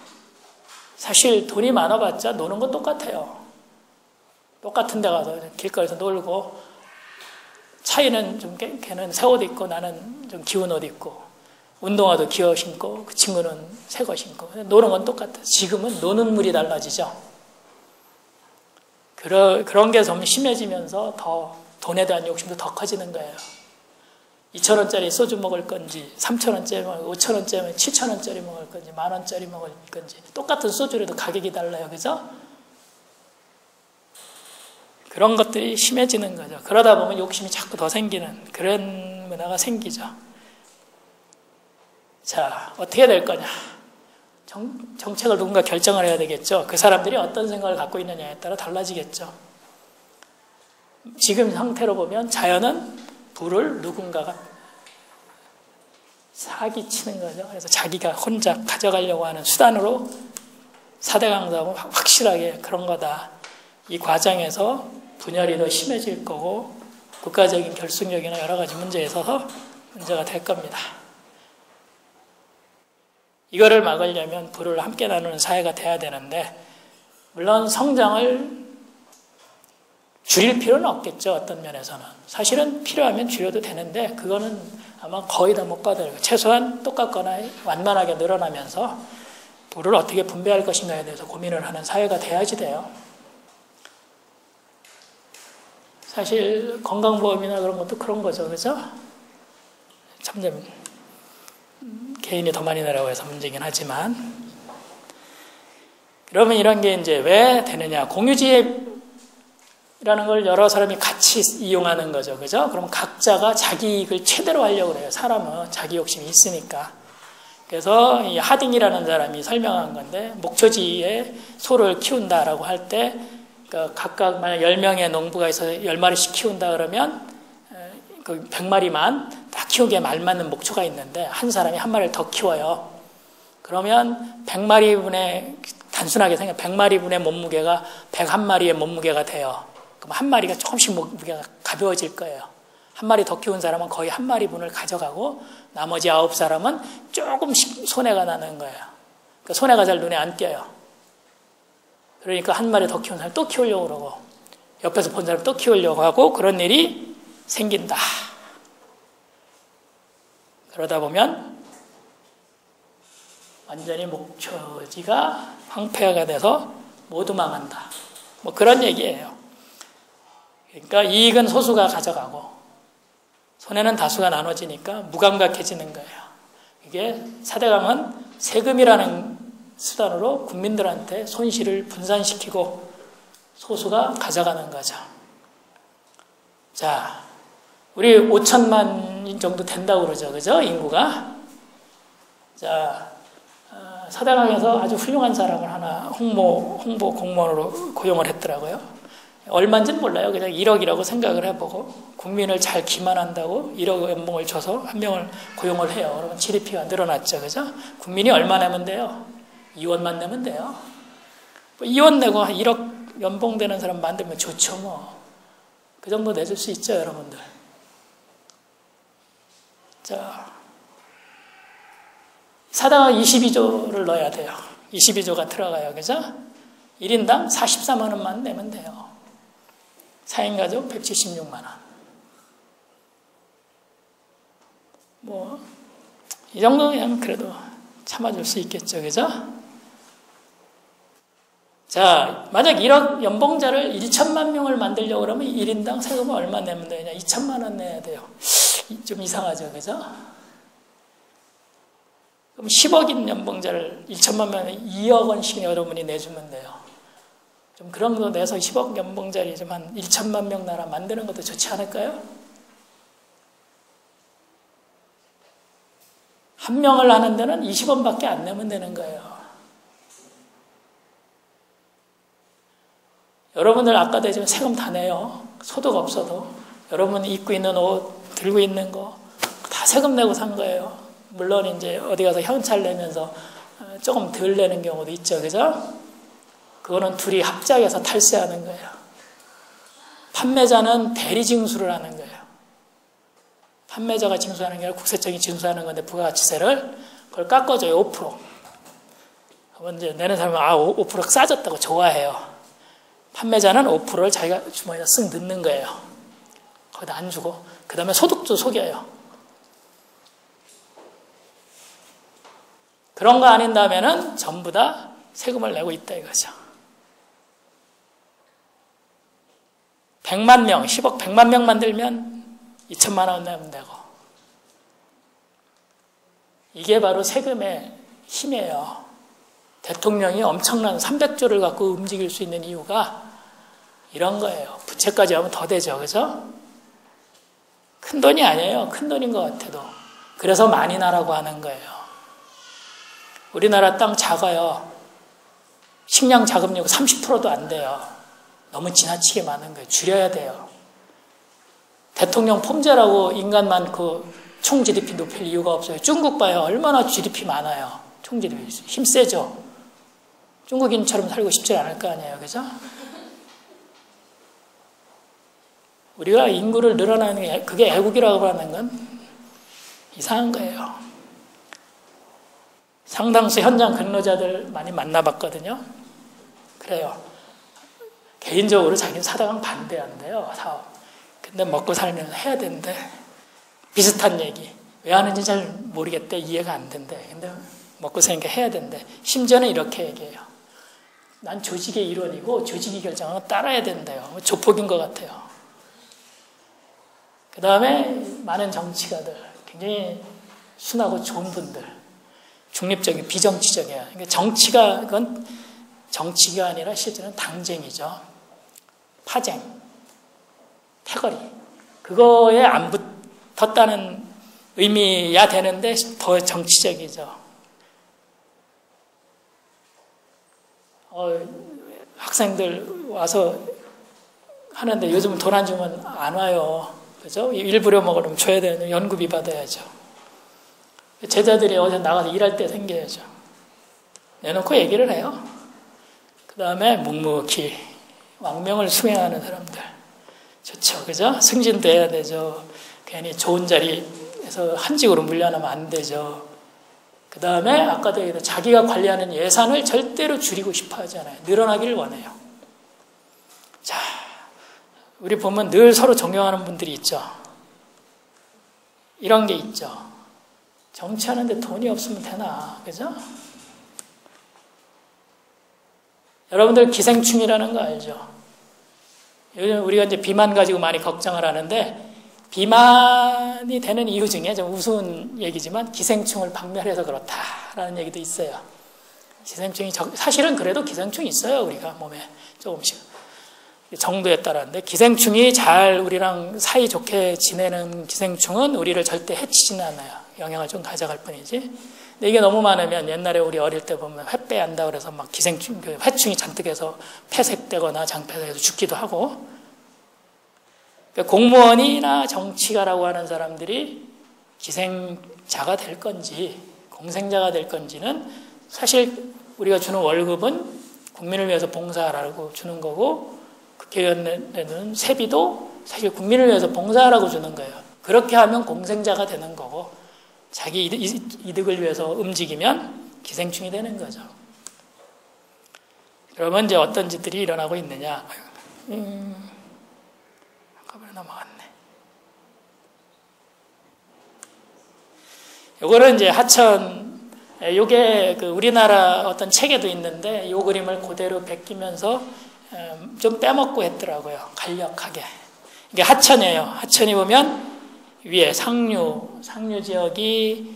사실 돈이 많아봤자 노는 건 똑같아요. 똑같은 데 가서 길거리에서 놀고 차이는 좀 걔는 새 옷 입고 나는 좀 기운 옷 입고 운동화도 기어 신고 그 친구는 새 거 신고 노는 건 똑같아요. 지금은 노는 물이 달라지죠. 그런 게 좀 심해지면서 더 돈에 대한 욕심도 더 커지는 거예요. 2,000원짜리 소주 먹을 건지 3,000원짜리 먹을 5,000원짜리 7,000원짜리 먹을 건지 10,000원짜리 먹을 건지 똑같은 소주라도 가격이 달라요. 그죠? 그런 것들이 심해지는 거죠. 그러다 보면 욕심이 자꾸 더 생기는 그런 문화가 생기죠. 자, 어떻게 될 거냐? 정책을 누군가 결정을 해야 되겠죠. 그 사람들이 어떤 생각을 갖고 있느냐에 따라 달라지겠죠. 지금 상태로 보면 자연은 부를 누군가가 사기치는 거죠. 그래서 자기가 혼자 가져가려고 하는 수단으로 4대 강사하고 확실하게 그런 거다. 이 과정에서 분열이 더 심해질 거고 국가적인 결속력이나 여러 가지 문제에 있어서 문제가 될 겁니다. 이거를 막으려면 부를 함께 나누는 사회가 돼야 되는데 물론 성장을 줄일 필요는 없겠죠. 어떤 면에서는. 사실은 필요하면 줄여도 되는데 그거는 아마 거의 다 못 받아요. 최소한 똑같거나 완만하게 늘어나면서 부를 어떻게 분배할 것인가에 대해서 고민을 하는 사회가 돼야지 돼요. 사실 건강보험이나 그런 것도 그런 거죠. 그죠? 점점 개인이 더 많이 내려가서 문제긴 하지만 그러면 이런 게 이제 왜 되느냐. 공유지혜라는 걸 여러 사람이 같이 이용하는 거죠. 그죠? 그럼 각자가 자기 이익을 최대로 하려고 그래요. 사람은 자기 욕심이 있으니까. 그래서 이 하딩이라는 사람이 설명한 건데 목초지에 소를 키운다라고 할 때 각각 만약 10명의 농부가 있어서 10마리씩 키운다 그러면 그 100마리만 다 키우기에 말맞는 목초가 있는데 한 사람이 한 마리를 더 키워요. 그러면 100마리분의 단순하게 생각 100마리분의 몸무게가 101마리의 몸무게가 돼요. 그럼 한 마리가 조금씩 무게가 가벼워질 거예요. 한 마리 더 키운 사람은 거의 한 마리분을 가져가고 나머지 9사람은 조금씩 손해가 나는 거예요. 그러니까 손해가 잘 눈에 안 띄어요. 그러니까 한 마리 더 키운 사람 또 키우려고 그러고 옆에서 본 사람 또 키우려고 하고 그런 일이 생긴다. 그러다 보면 완전히 목초지가 황폐화가 돼서 모두 망한다. 뭐 그런 얘기예요. 그러니까 이익은 소수가 가져가고 손해는 다수가 나눠지니까 무감각해지는 거예요. 이게 4대강은 세금이라는 수단으로 국민들한테 손실을 분산시키고 소수가 가져가는 거죠. 자, 우리 5천만 정도 된다고 그러죠. 그죠? 인구가. 자, 4대강에서 아주 훌륭한 사람을 하나 홍보 공무원으로 고용을 했더라고요. 얼마인지는 몰라요. 그냥 1억이라고 생각을 해보고 국민을 잘 기만한다고 1억 연봉을 줘서 한 명을 고용을 해요. 그러면 GDP가 늘어났죠. 그죠? 국민이 얼마 내면 돼요? 2원만 내면 돼요. 뭐 이혼 내고 한 1억 연봉 되는 사람 만들면 좋죠 뭐. 그 정도 내줄 수 있죠 여러분들. 자, 사당은 22조를 넣어야 돼요. 22조가 들어가요. 그죠? 1인당 44만 원만 내면 돼요. 4인 가족 176만 원. 뭐, 이 정도면 그래도 참아줄 수 있겠죠. 그죠? 자, 만약 1억 연봉자를 1천만 명을 만들려고 그러면 1인당 세금을 얼마 내면 되냐? 2천만 원 내야 돼요. 좀 이상하죠. 그죠? 그럼 10억인 연봉자를 1천만 명에 2억 원씩 여러분이 내주면 돼요. 좀 그런 거 내서 10억 연봉자리 좀 한 1천만 명 나라 만드는 것도 좋지 않을까요? 한 명을 하는 데는 20원밖에 안 내면 되는 거예요. 여러분들 아까도 했지만 세금 다 내요. 소득 없어도. 여러분이 입고 있는 옷, 들고 있는 거 다 세금 내고 산 거예요. 물론 이제 어디 가서 현찰 내면서 조금 덜 내는 경우도 있죠. 그죠? 그거는 둘이 합작해서 탈세하는 거예요. 판매자는 대리 징수를 하는 거예요. 판매자가 징수하는 게 아니라 국세청이 징수하는 건데 부가가치세를 그걸 깎아줘요. 5%. 그러면 이제 내는 사람은 5% 싸졌다고 좋아해요. 판매자는 5%를 자기가 주머니에 쓱 넣는 거예요. 거기다 안 주고 그 다음에 소득도 속여요. 그런 거 아닌다면은 전부 다 세금을 내고 있다 이거죠. 100만 명, 10억 100만 명 만들면 2천만 원 내면 되고. 이게 바로 세금의 힘이에요. 대통령이 엄청난 300조를 갖고 움직일 수 있는 이유가 이런 거예요. 부채까지 하면 더 되죠. 그죠? 큰 돈이 아니에요. 큰 돈인 것 같아도. 그래서 많이 나라고 하는 거예요. 우리나라 땅 작아요. 식량 자금률 30%도 안 돼요. 너무 지나치게 많은 거예요. 줄여야 돼요. 대통령 폼제라고 인간만 총 GDP 높일 이유가 없어요. 중국 봐요. 얼마나 GDP 많아요. 총 GDP. 힘 세죠. 중국인처럼 살고 싶지 않을 거 아니에요. 그죠? 우리가 인구를 늘어나는 게 그게 애국이라고 하는 건 이상한 거예요. 상당수 현장 근로자들 많이 만나봤거든요. 그래요. 개인적으로 자기는 사당은 반대한대요. 사업. 근데 먹고 살면 해야 된대. 비슷한 얘기. 왜 하는지 잘 모르겠대. 이해가 안 된대. 근데 먹고 사니까 해야 된대. 심지어는 이렇게 얘기해요. 난 조직의 일원이고 조직이 결정하면 따라야 된대요. 조폭인 것 같아요. 그 다음에 많은 정치가들, 굉장히 순하고 좋은 분들, 중립적인 비정치적이에요. 그러니까 정치가 그건 정치가 아니라 실제는 당쟁이죠. 파쟁, 패거리. 그거에 안 붙었다는 의미야 되는데 더 정치적이죠. 학생들 와서 하는데 요즘은 돈 안 주면 안 와요. 그죠? 일부러 먹으려면 줘야 되는데 연구비 받아야죠. 제자들이 어디 나가서 일할 때 생겨야죠. 내놓고 얘기를 해요. 그 다음에 묵묵히 왕명을 수행하는 사람들. 좋죠. 그죠? 승진도 해야 되죠. 괜히 좋은 자리에서 한직으로 물려나면 안 되죠. 그 다음에 아까도 얘기했던 자기가 관리하는 예산을 절대로 줄이고 싶어 하지 않아요. 늘어나기를 원해요. 자, 우리 보면 늘 서로 존경하는 분들이 있죠. 이런 게 있죠. 정치하는데 돈이 없으면 되나, 그죠? 여러분들 기생충이라는 거 알죠? 요즘 우리가 이제 비만 가지고 많이 걱정을 하는데 비만이 되는 이유 중에 좀 우스운 얘기지만 기생충을 박멸해서 그렇다라는 얘기도 있어요. 기생충이 사실은 그래도 기생충이 있어요. 우리가 몸에 조금씩. 정도에 따라는데 기생충이 잘 우리랑 사이좋게 지내는 기생충은 우리를 절대 해치지는 않아요. 영향을 좀 가져갈 뿐이지. 근데 이게 너무 많으면 옛날에 우리 어릴 때 보면 회 빼한다 그래서 막 기생충, 회충이 잔뜩 해서 폐색되거나 장폐색해서 죽기도 하고. 그러니까 공무원이나 정치가라고 하는 사람들이 기생자가 될 건지 공생자가 될 건지는 사실 우리가 주는 월급은 국민을 위해서 봉사하라고 주는 거고, 국회의원에는 세비도 사실 국민을 위해서 봉사하라고 주는 거예요. 그렇게 하면 공생자가 되는 거고, 자기 이득을 위해서 움직이면 기생충이 되는 거죠. 그러면 이제 어떤 짓들이 일어나고 있느냐. 한꺼번에 넘어갔네. 요거는 이제 하천, 요게 그 우리나라 어떤 책에도 있는데 요 그림을 그대로 베끼면서 좀 빼먹고 했더라고요. 간략하게. 이게 하천이에요. 하천이 보면 위에 상류 지역이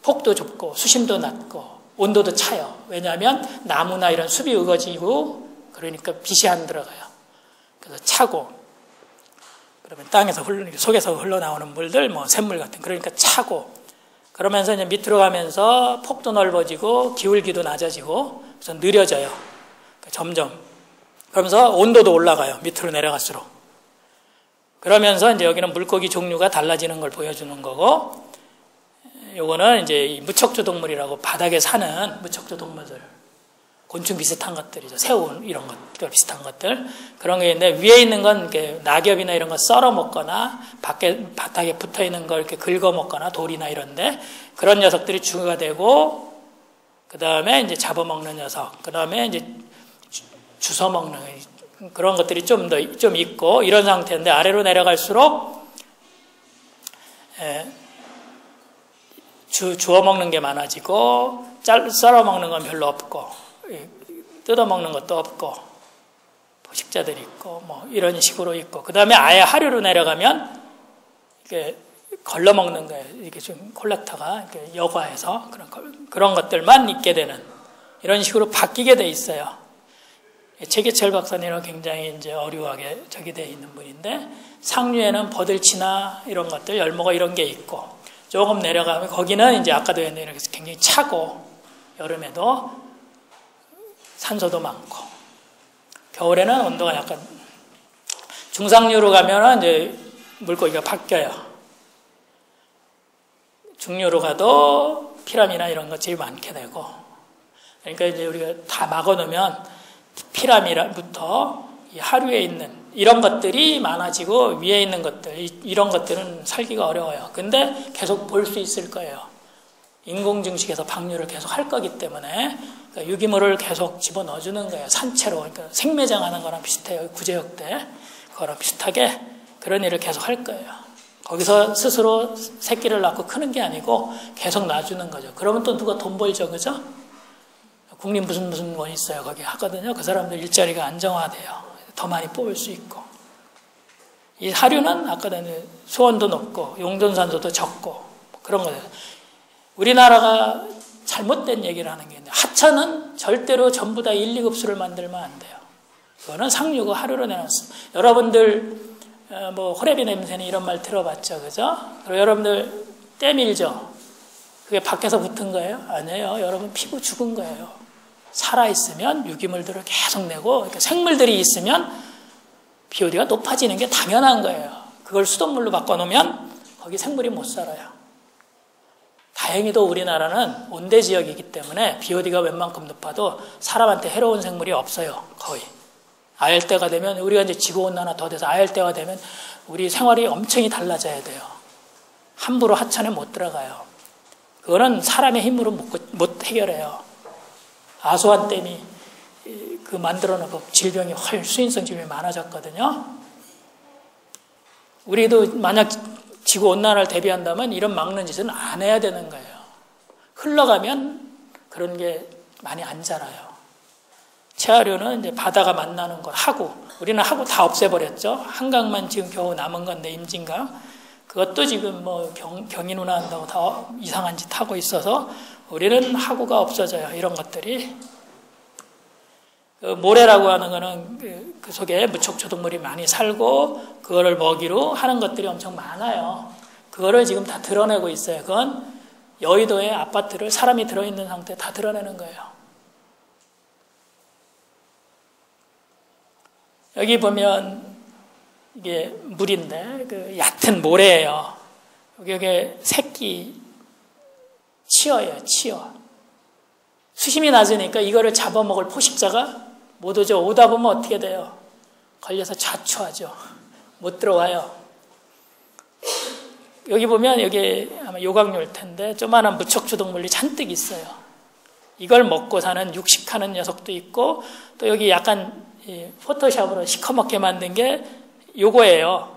폭도 좁고 수심도 낮고 온도도 차요. 왜냐하면 나무나 이런 숲이 우거지고 그러니까 빛이 안 들어가요. 그래서 차고, 그러면 땅에서 속에서 흘러나오는 물들, 뭐 샘물 같은, 그러니까 차고, 그러면서 이제 밑으로 가면서 폭도 넓어지고 기울기도 낮아지고 그래서 느려져요. 점점. 그러면서 온도도 올라가요. 밑으로 내려갈수록. 그러면서 이제 여기는 물고기 종류가 달라지는 걸 보여주는 거고, 요거는 이제 이 무척조 동물이라고 바닥에 사는 무척조 동물들, 곤충 비슷한 것들이죠. 새우 이런 것들 비슷한 것들, 그런 게 있는데, 위에 있는 건 이렇게 낙엽이나 이런 거 썰어 먹거나 바닥에 붙어 있는 걸 이렇게 긁어 먹거나 돌이나 이런데 그런 녀석들이 주가 되고, 그 다음에 이제 잡아먹는 녀석, 그 다음에 이제 주워 먹는 그런 것들이 좀 있고 이런 상태인데, 아래로 내려갈수록 주워 먹는 게 많아지고 썰어 먹는 건 별로 없고 뜯어 먹는 것도 없고 포식자들이 있고 뭐 이런 식으로 있고, 그 다음에 아예 하류로 내려가면 이게 걸러 먹는 거예요. 이게 좀 콜렉터가 이렇게 여과해서 그런 것들만 있게 되는 이런 식으로 바뀌게 돼 있어요. 최계철 박사님은 굉장히 이제 어려하게 저기 돼 있는 분인데, 상류에는 버들치나 이런 것들, 열무가 이런 게 있고, 조금 내려가면 거기는 이제 아까도 했는데 이렇게 굉장히 차고, 여름에도 산소도 많고, 겨울에는 온도가 약간, 중상류로 가면은 이제 물고기가 바뀌어요. 중류로 가도 피라미나 이런 것들이 많게 되고, 그러니까 이제 우리가 다 막아놓으면 피라미부터 이 하류에 있는 이런 것들이 많아지고, 위에 있는 것들, 이런 것들은 살기가 어려워요. 근데 계속 볼 수 있을 거예요. 인공증식에서 방류를 계속 할 거기 때문에 그러니까 유기물을 계속 집어넣어주는 거예요. 산채로. 그러니까 생매장하는 거랑 비슷해요. 구제역 때. 그거랑 비슷하게 그런 일을 계속 할 거예요. 거기서 스스로 새끼를 낳고 크는 게 아니고 계속 놔주는 거죠. 그러면 또 누가 돈 벌죠. 그죠? 국립 무슨 원 있어요. 거기 하거든요. 그 사람들 일자리가 안정화돼요. 더 많이 뽑을 수 있고. 이 하류는 아까 전에 수온도 높고 용존산소도 적고 그런 거예요. 우리나라가 잘못된 얘기를 하는 게 있는데, 하천은 절대로 전부 다 1, 2급수를 만들면 안 돼요. 그거는 상류고 하류로 내놨어. 여러분들 뭐 호래비 냄새는 이런 말 들어봤죠. 그죠? 그리고 여러분들 때 밀죠. 그게 밖에서 붙은 거예요? 아니에요. 여러분 피부 죽은 거예요. 살아있으면 유기물들을 계속 내고, 그러니까 생물들이 있으면 BOD가 높아지는 게 당연한 거예요. 그걸 수돗물로 바꿔놓으면 거기 생물이 못 살아요. 다행히도 우리나라는 온대 지역이기 때문에 BOD가 웬만큼 높아도 사람한테 해로운 생물이 없어요. 거의. 아열대가 되면, 우리가 이제 지구온난화 더 돼서 아열대가 되면 우리 생활이 엄청이 달라져야 돼요. 함부로 하천에 못 들어가요. 그거는 사람의 힘으로 못 해결해요. 아소한 댐이 그 만들어 놓고 질병이 수인성 질병이 많아졌거든요. 우리도 만약 지구 온난화를 대비한다면 이런 막는 짓은 안 해야 되는 거예요. 흘러가면 그런 게 많이 안 자라요. 체화류는 이제 바다가 만나는 걸 하구, 우리는 하구 다 없애버렸죠. 한강만 지금 겨우 남은 건데, 임진강. 그것도 지금 뭐 경인운하 한다고 다 이상한 짓 하고 있어서 우리는 하구가 없어져요. 이런 것들이. 그 모래라고 하는 거는 그 속에 무척초동물이 많이 살고 그거를 먹이로 하는 것들이 엄청 많아요. 그거를 지금 다 드러내고 있어요. 그건 여의도의 아파트를 사람이 들어있는 상태에 다 드러내는 거예요. 여기 보면 이게 물인데 그 얕은 모래예요. 여기 새끼 치어예요. 치어. 수심이 낮으니까 이거를 잡아먹을 포식자가 못 오죠. 오다 보면 어떻게 돼요? 걸려서 자초하죠. 못 들어와요. 여기 보면 여기 아마 요강류일 텐데 조그마한 무척추동물이 잔뜩 있어요. 이걸 먹고 사는 육식하는 녀석도 있고 또 여기 약간 포토샵으로 시커멓게 만든 게 요거예요.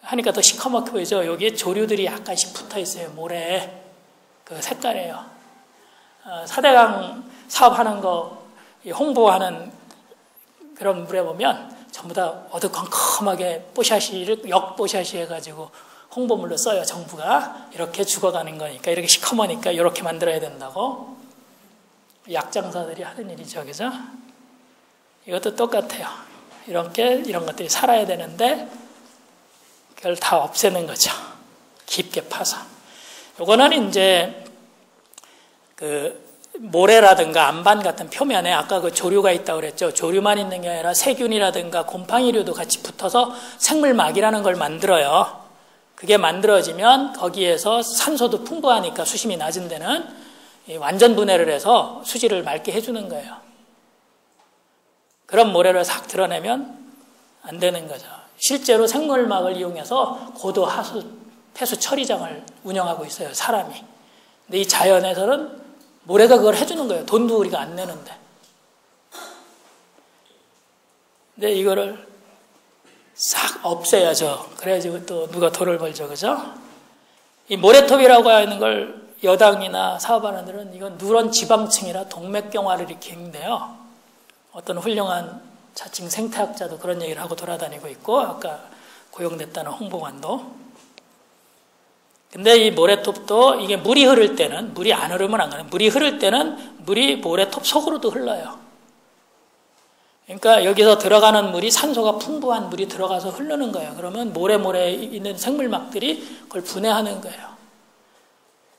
하니까 더 시커멓게 보이죠. 여기에 조류들이 약간씩 붙어 있어요. 모래에. 그 색깔이에요. 4대강 사업하는 거 홍보하는 그런 물에 보면 전부 다 어두컴컴하게 뽀샤시를 역뽀샤시 해가지고 홍보물로 써요. 정부가 이렇게 죽어가는 거니까 이렇게 시커머니까 이렇게 만들어야 된다고 약장사들이 하는 일이죠. 그죠? 이것도 똑같아요. 이런 것들이 살아야 되는데 그걸 다 없애는 거죠. 깊게 파서. 요거는 이제 그 모래라든가 안반 같은 표면에 아까 그 조류가 있다고 그랬죠. 조류만 있는 게 아니라 세균이라든가 곰팡이류도 같이 붙어서 생물막이라는 걸 만들어요. 그게 만들어지면 거기에서 산소도 풍부하니까 수심이 낮은 데는 완전 분해를 해서 수질을 맑게 해주는 거예요. 그런 모래를 싹 드러내면 안 되는 거죠. 실제로 생물막을 이용해서 고도 하수 폐수 처리장을 운영하고 있어요. 사람이. 근데 이 자연에서는 모래가 그걸 해주는 거예요. 돈도 우리가 안 내는데. 근데 이거를 싹 없애야죠. 그래야지 또 누가 돈을 벌죠. 그죠? 이 모래톱이라고 하는 걸 여당이나 사업하는 데는 이건 누런 지방층이라 동맥경화를 일으키는데요. 어떤 훌륭한 자칭 생태학자도 그런 얘기를 하고 돌아다니고 있고 아까 고용됐다는 홍보관도. 근데 이 모래톱도 이게 물이 흐를 때는 물이 안 흐르면 안 가요. 물이 흐를 때는 물이 모래톱 속으로도 흘러요. 그러니까 여기서 들어가는 물이 산소가 풍부한 물이 들어가서 흐르는 거예요. 그러면 모래에 있는 생물막들이 그걸 분해하는 거예요.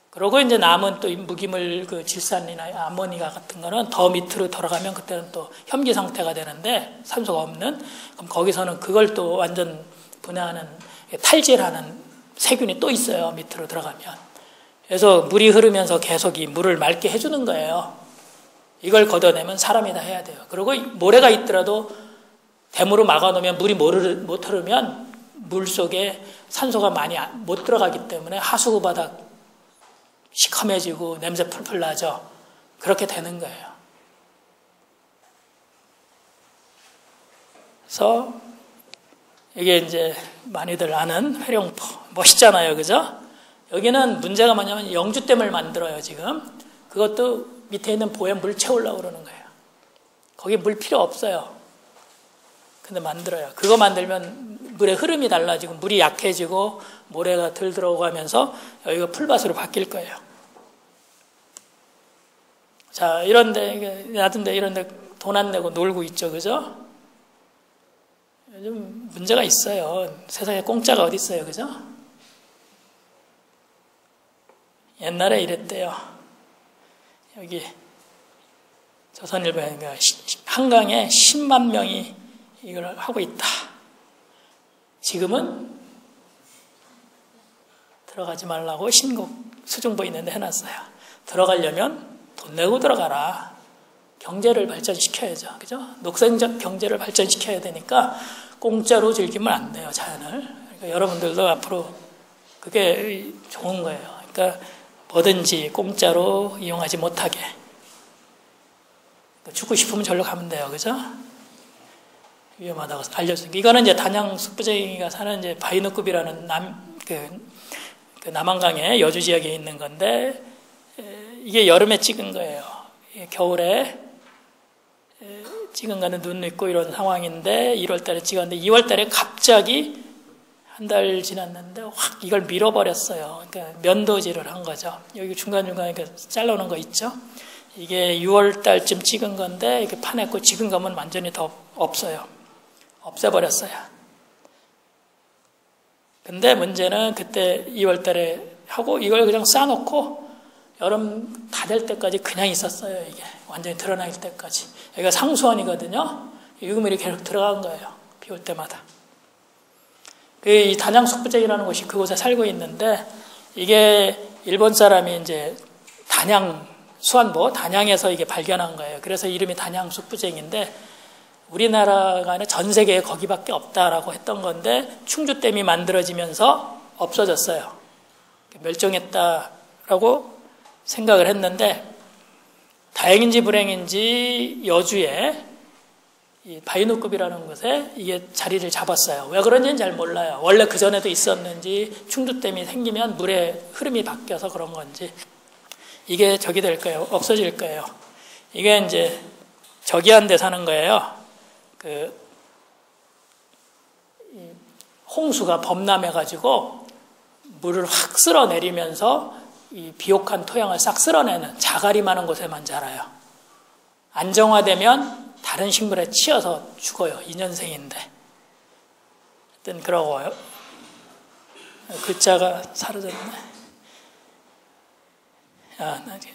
그러고 이제 남은 또 무기물 그 질산이나 아모니아 같은 거는 더 밑으로 들어가면 그때는 또 혐기 상태가 되는데 산소가 없는 그럼 거기서는 그걸 또 완전 분해하는 탈질하는 세균이 또 있어요. 밑으로 들어가면. 그래서 물이 흐르면서 계속 이 물을 맑게 해주는 거예요. 이걸 걷어내면 사람이 다 해야 돼요. 그리고 모래가 있더라도 댐으로 막아놓으면 물이 못 흐르면 물 속에 산소가 많이 못 들어가기 때문에 하수구 바닥 시커매지고 냄새 풀풀 나죠. 그렇게 되는 거예요. 그래서 이게 이제 많이들 아는 회룡포 멋있잖아요. 그죠? 여기는 문제가 뭐냐면 영주댐을 만들어요. 지금. 그것도 밑에 있는 보에 물 채우려고 그러는 거예요. 거기 물 필요 없어요. 근데 만들어요. 그거 만들면 물의 흐름이 달라지고 물이 약해지고 모래가 덜 들어가면서 여기가 풀밭으로 바뀔 거예요. 자, 이런데, 낮은데 이런데 돈 안 내고 놀고 있죠. 그죠? 요즘 문제가 있어요. 세상에 공짜가 어디 있어요. 그죠? 옛날에 이랬대요. 여기 조선일보에 한강에 10만 명이 이걸 하고 있다. 지금은 들어가지 말라고 신곡 수중보 있는데 해놨어요. 들어가려면 돈 내고 들어가라. 경제를 발전시켜야죠. 그죠? 녹색적 경제를 발전시켜야 되니까 공짜로 즐기면 안 돼요. 자연을. 그러니까 여러분들도 앞으로 그게 좋은 거예요. 그러니까 뭐든지 공짜로 이용하지 못하게. 죽고 싶으면 절로 가면 돼요. 그죠? 위험하다고 알려주니까. 이거는 이제 단양 숙부쟁이가 사는 이제 바이누급이라는 그 남한강의 여주 지역에 있는 건데, 이게 여름에 찍은 거예요. 겨울에 찍은 거는 눈 있고 이런 상황인데, 1월 달에 찍었는데, 2월 달에 갑자기 한 달 지났는데, 확 이걸 밀어버렸어요. 그러니까 면도질을 한 거죠. 여기 중간중간에 잘라놓은 거 있죠? 이게 6월 달쯤 찍은 건데, 이렇게 파냈고, 지금 가면 완전히 더 없어요. 없애버렸어요. 근데 문제는 그때 2월 달에 하고, 이걸 그냥 싸놓고, 여름 다 될 때까지 그냥 있었어요. 이게 완전히 드러날 때까지. 여기가 상수원이거든요. 유금일이 계속 들어간 거예요. 비 올 때마다. 이 단양 숙부쟁이라는 곳이 그곳에 살고 있는데, 이게 일본 사람이 이제 단양 수안보 단양에서 이게 발견한 거예요. 그래서 이름이 단양 숯부쟁인데 우리나라가 아니라 전 세계에 거기밖에 없다라고 했던 건데 충주댐이 만들어지면서 없어졌어요. 멸종했다라고 생각을 했는데 다행인지 불행인지 여주에 이 바이누급이라는 곳에 이게 자리를 잡았어요. 왜 그런지는 잘 몰라요. 원래 그전에도 있었는지 충주댐이 생기면 물의 흐름이 바뀌어서 그런 건지 이게 저기 될 거예요. 없어질 거예요. 이게 이제 저기한 데 사는 거예요. 홍수가 범람해가지고 물을 확 쓸어내리면서 이 비옥한 토양을 싹 쓸어내는 자갈이 많은 곳에만 자라요. 안정화되면 다른 식물에 치여서 죽어요. 2년생인데. 하여튼 그러고요. 글자가 사라졌네.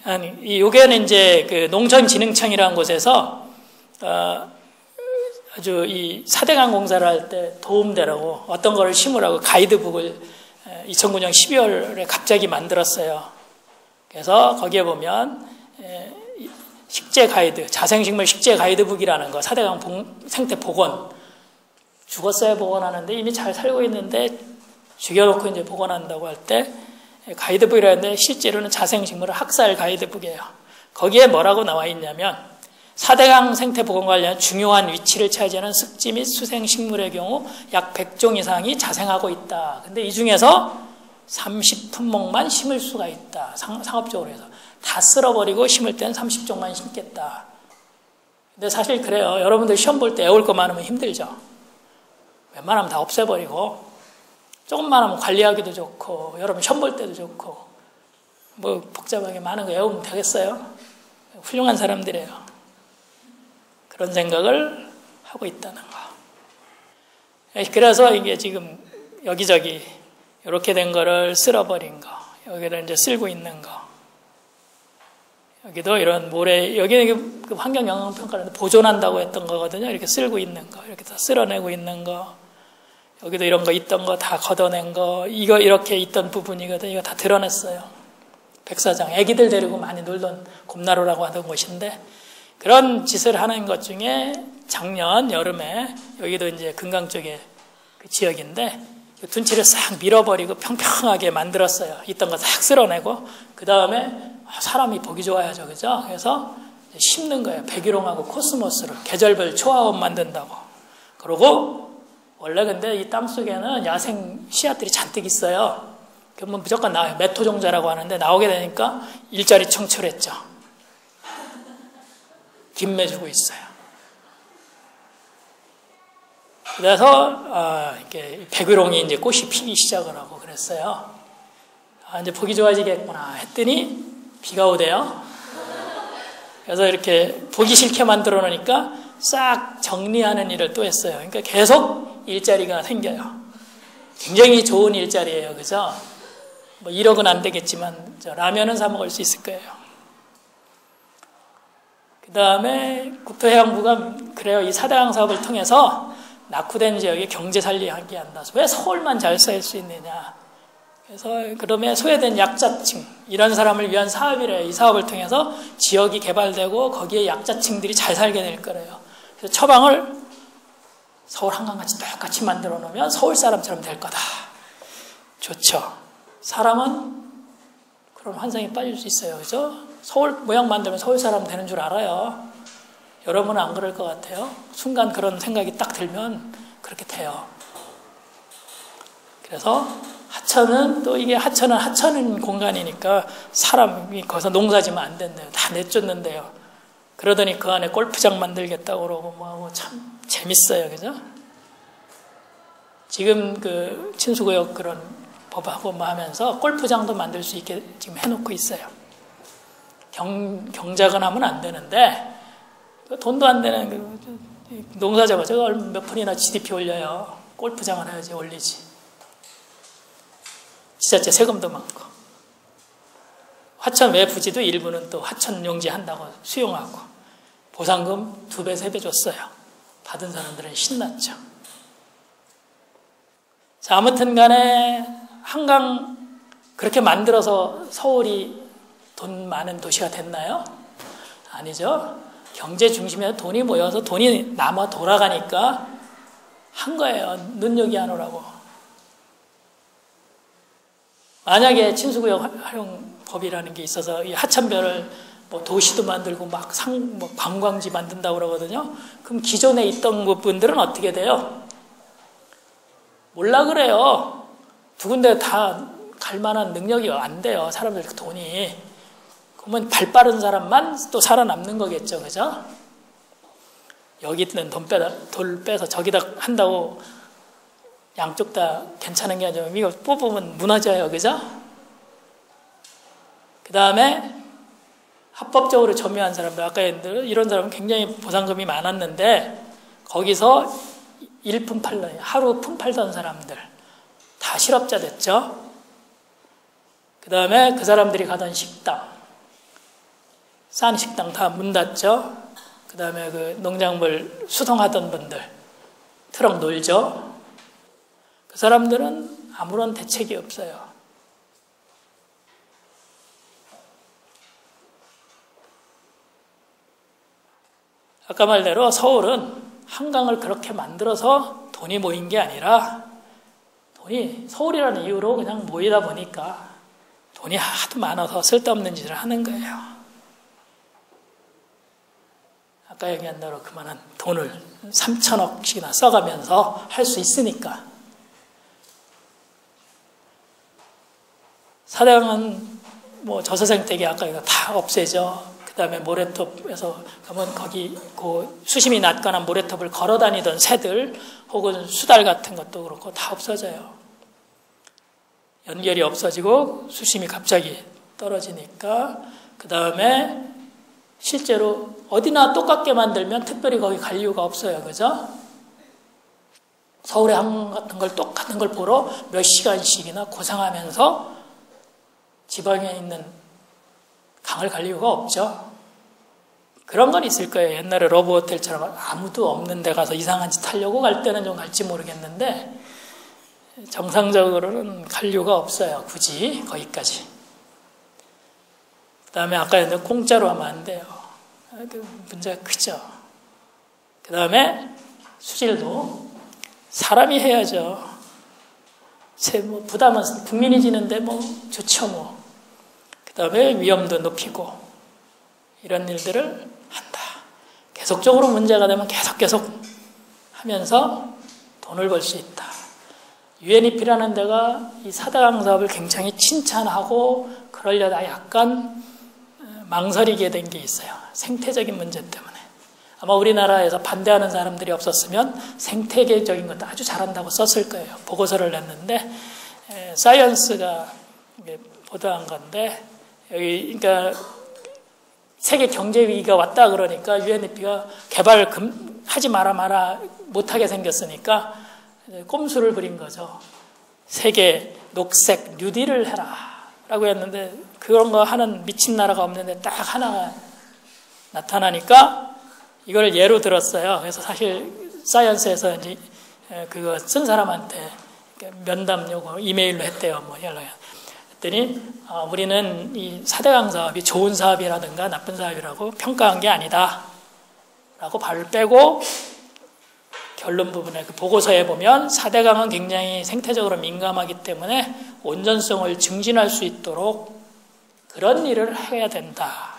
아니, 요게는 이제 그 농촌진흥청이라는 곳에서, 아주 이 사대강 공사를 할 때 도움되라고 어떤 거를 심으라고 가이드북을 2009년 12월에 갑자기 만들었어요. 그래서 거기에 보면 식재 가이드, 자생식물 식재 가이드북이라는 거, 사대강 생태 복원, 죽었어야 복원하는데 이미 잘 살고 있는데 죽여놓고 이제 복원한다고 할 때 가이드북이라는데 실제로는 자생식물 학살 가이드북이에요. 거기에 뭐라고 나와 있냐면 사대강 생태 복원 관련 중요한 위치를 차지하는 습지 및 수생식물의 경우 약 100종 이상이 자생하고 있다. 근데 이 중에서 30품목만 심을 수가 있다. 상업적으로 해서. 다 쓸어버리고 심을 때는 30종만 심겠다. 근데 사실 그래요. 여러분들 시험 볼 때 애올 거 많으면 힘들죠. 웬만하면 다 없애버리고 조금만 하면 관리하기도 좋고 여러분 시험 볼 때도 좋고 뭐 복잡하게 많은 거 애우면 되겠어요? 훌륭한 사람들이에요. 그런 생각을 하고 있다는 거. 그래서 이게 지금 여기저기 이렇게 된 거를 쓸어버린 거, 여기를 이제 쓸고 있는 거, 여기도 이런 모래, 여기는 그 환경영향평가를 보존한다고 했던 거거든요. 이렇게 쓸고 있는 거, 이렇게 다 쓸어내고 있는 거, 여기도 이런 거 있던 거 다 걷어낸 거, 이거 이렇게 있던 부분이거든요. 이거 다 드러냈어요. 백사장, 애기들 데리고 많이 놀던 곰나루라고 하던 곳인데 그런 짓을 하는 것 중에 작년 여름에 여기도 이제 금강 쪽에 그 지역인데 둔치를 싹 밀어버리고 평평하게 만들었어요. 있던 거 싹 쓸어내고 그 다음에 사람이 보기 좋아야죠, 그죠? 그래서 심는 거예요. 백일홍하고 코스모스를 계절별 초화원 만든다고. 그러고 원래 근데 이 땅 속에는 야생 씨앗들이 잔뜩 있어요. 그러면 무조건 나와요. 메토종자라고 하는데 나오게 되니까 일자리 청출했죠. 김매주고 있어요. 그래서 이렇게 백일홍이 이제 꽃이 피기 시작을 하고 그랬어요. 이제 보기 좋아지겠구나 했더니 비가 오대요. 그래서 이렇게 보기 싫게 만들어 놓으니까 싹 정리하는 일을 또 했어요. 그러니까 계속 일자리가 생겨요. 굉장히 좋은 일자리예요, 그죠? 뭐 1억은 안 되겠지만 라면은 사 먹을 수 있을 거예요. 그 다음에 국토해양부가 그래요. 이 사대강 사업을 통해서 낙후된 지역에 경제 살리게 한다. 왜 서울만 잘 살 수 있느냐. 그래서 그러면 소외된 약자층 이런 사람을 위한 사업이래요. 이 사업을 통해서 지역이 개발되고 거기에 약자층들이 잘 살게 될 거래요. 그래서 처방을 서울 한강같이 똑같이 만들어 놓으면 서울 사람처럼 될 거다. 좋죠. 사람은 그런 환상에 빠질 수 있어요. 그죠? 서울 모양 만들면 서울 사람 되는 줄 알아요. 여러분은 안 그럴 것 같아요. 순간 그런 생각이 딱 들면 그렇게 돼요. 그래서 하천은 또 이게 하천은 하천 공간이니까 사람이 거기서 농사지면 안 된대요. 다 내쫓는데요. 그러더니 그 안에 골프장 만들겠다고 그러고 뭐하고 참 재밌어요. 그죠? 지금 그 친수구역 그런 법하고 뭐 하면서 골프장도 만들 수 있게 지금 해놓고 있어요. 경작은 하면 안 되는데 돈도 안 되는 농사져가 저거 몇 푼이나 GDP 올려요. 골프장을 해야지 올리지. 지자체 세금도 많고. 화천 외부지도 일부는 또 화천 용지 한다고 수용하고 보상금 2배, 3배 줬어요. 받은 사람들은 신났죠. 자, 아무튼 간에 한강 그렇게 만들어서 서울이 돈 많은 도시가 됐나요? 아니죠. 경제 중심에 돈이 모여서 돈이 남아 돌아가니까 한 거예요. 눈여기 안 오라고. 만약에 친수구역 활용법이라는 게 있어서 이 하천별을 뭐 도시도 만들고 막 관광지 만든다고 그러거든요. 그럼 기존에 있던 분들은 어떻게 돼요? 몰라 그래요. 두 군데 다 갈 만한 능력이 안 돼요. 사람들 돈이. 그러면 발 빠른 사람만 또 살아남는 거겠죠. 그죠? 여기 있는 돌 빼서 저기다 한다고 양쪽 다 괜찮은 게 아니라 이거 뽑으면 무너져요. 그죠? 그 다음에 합법적으로 점유한 사람들, 아까 이런 사람은 굉장히 보상금이 많았는데 거기서 일품 팔던, 하루 품 팔던 사람들 다 실업자 됐죠. 그 다음에 그 사람들이 가던 식당, 싼 식당 다 문 닫죠. 그 다음에 그 농작물 수송하던 분들 트럭 놀죠. 그 사람들은 아무런 대책이 없어요. 아까 말대로 서울은 한강을 그렇게 만들어서 돈이 모인 게 아니라 돈이 서울이라는 이유로 그냥 모이다 보니까 돈이 하도 많아서 쓸데없는 짓을 하는 거예요. 아까 얘기한 대로 그만한 돈을 3천억씩이나 써가면서 할 수 있으니까. 사대강은 뭐 저서생태계 아까 이거 다 없애죠. 그 다음에 모래톱에서 가면 거기 그 수심이 낮거나 모래톱을 걸어 다니던 새들 혹은 수달 같은 것도 그렇고 다 없어져요. 연결이 없어지고 수심이 갑자기 떨어지니까. 그 다음에 실제로 어디나 똑같게 만들면 특별히 거기 갈 이유가 없어요. 그죠? 서울의 한강 같은 걸 똑같은 걸 보러 몇 시간씩이나 고생하면서 지방에 있는 강을 갈 이유가 없죠. 그런 건 있을 거예요. 옛날에 러브호텔처럼 아무도 없는 데 가서 이상한 짓 하려고 갈 때는 좀 갈지 모르겠는데 정상적으로는 갈 이유가 없어요. 굳이 거기까지. 그 다음에 아까 했는데 공짜로 하면 안 돼요. 문제가 크죠. 그 다음에 수질도 사람이 해야죠. 뭐 부담은 국민이 지는데 뭐 좋죠 뭐. 그 다음에 위험도 높이고 이런 일들을 한다. 계속적으로 문제가 되면 계속 하면서 돈을 벌 수 있다. UNEP라는 데가 이 사대강 사업을 굉장히 칭찬하고 그러려다 약간 망설이게 된 게 있어요. 생태적인 문제 때문에. 아마 우리나라에서 반대하는 사람들이 없었으면 생태계적인 것도 아주 잘한다고 썼을 거예요. 보고서를 냈는데 사이언스가 보도한 건데 여기 그러니까 세계 경제 위기가 왔다 그러니까 UNEP가 개발 하지 마라 못하게 생겼으니까 꼼수를 부린 거죠. 세계 녹색 뉴딜을 해라 라고 했는데 그런 거 하는 미친 나라가 없는데 딱 하나가 나타나니까 이걸 예로 들었어요. 그래서 사실 사이언스에서 이제 그거 쓴 사람한테 면담 요구 이메일로 했대요. 뭐 연락을. 그랬더니 우리는 이 사대강 사업이 좋은 사업이라든가 나쁜 사업이라고 평가한 게 아니다 라고 발을 빼고 결론 부분에 그 보고서에 보면 사대강은 굉장히 생태적으로 민감하기 때문에 온전성을 증진할 수 있도록 그런 일을 해야 된다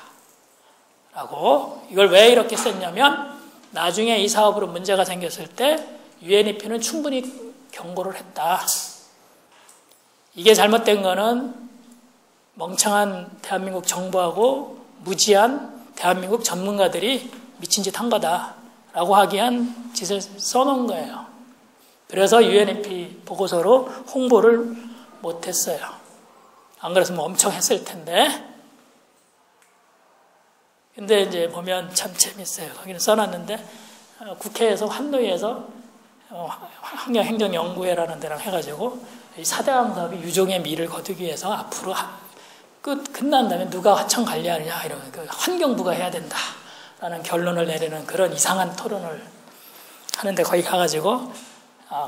라고. 이걸 왜 이렇게 썼냐면 나중에 이 사업으로 문제가 생겼을 때 UNEP는 충분히 경고를 했다. 이게 잘못된 거는 멍청한 대한민국 정부하고 무지한 대한민국 전문가들이 미친 짓 한 거다라고 하기 위한 짓을 써놓은 거예요. 그래서 UNEP 보고서로 홍보를 못했어요. 안 그랬으면 엄청 했을 텐데. 근데 이제 보면 참 재밌어요. 거기는 써놨는데 국회에서 환노위에서 환경행정연구회라는 데랑 해가지고 이 사대강 사업이 유종의 미를 거두기 위해서 앞으로 끝난 다음에 누가 하천 관리하느냐 이런 환경부가 해야 된다라는 결론을 내리는 그런 이상한 토론을 하는데 거기 가가지고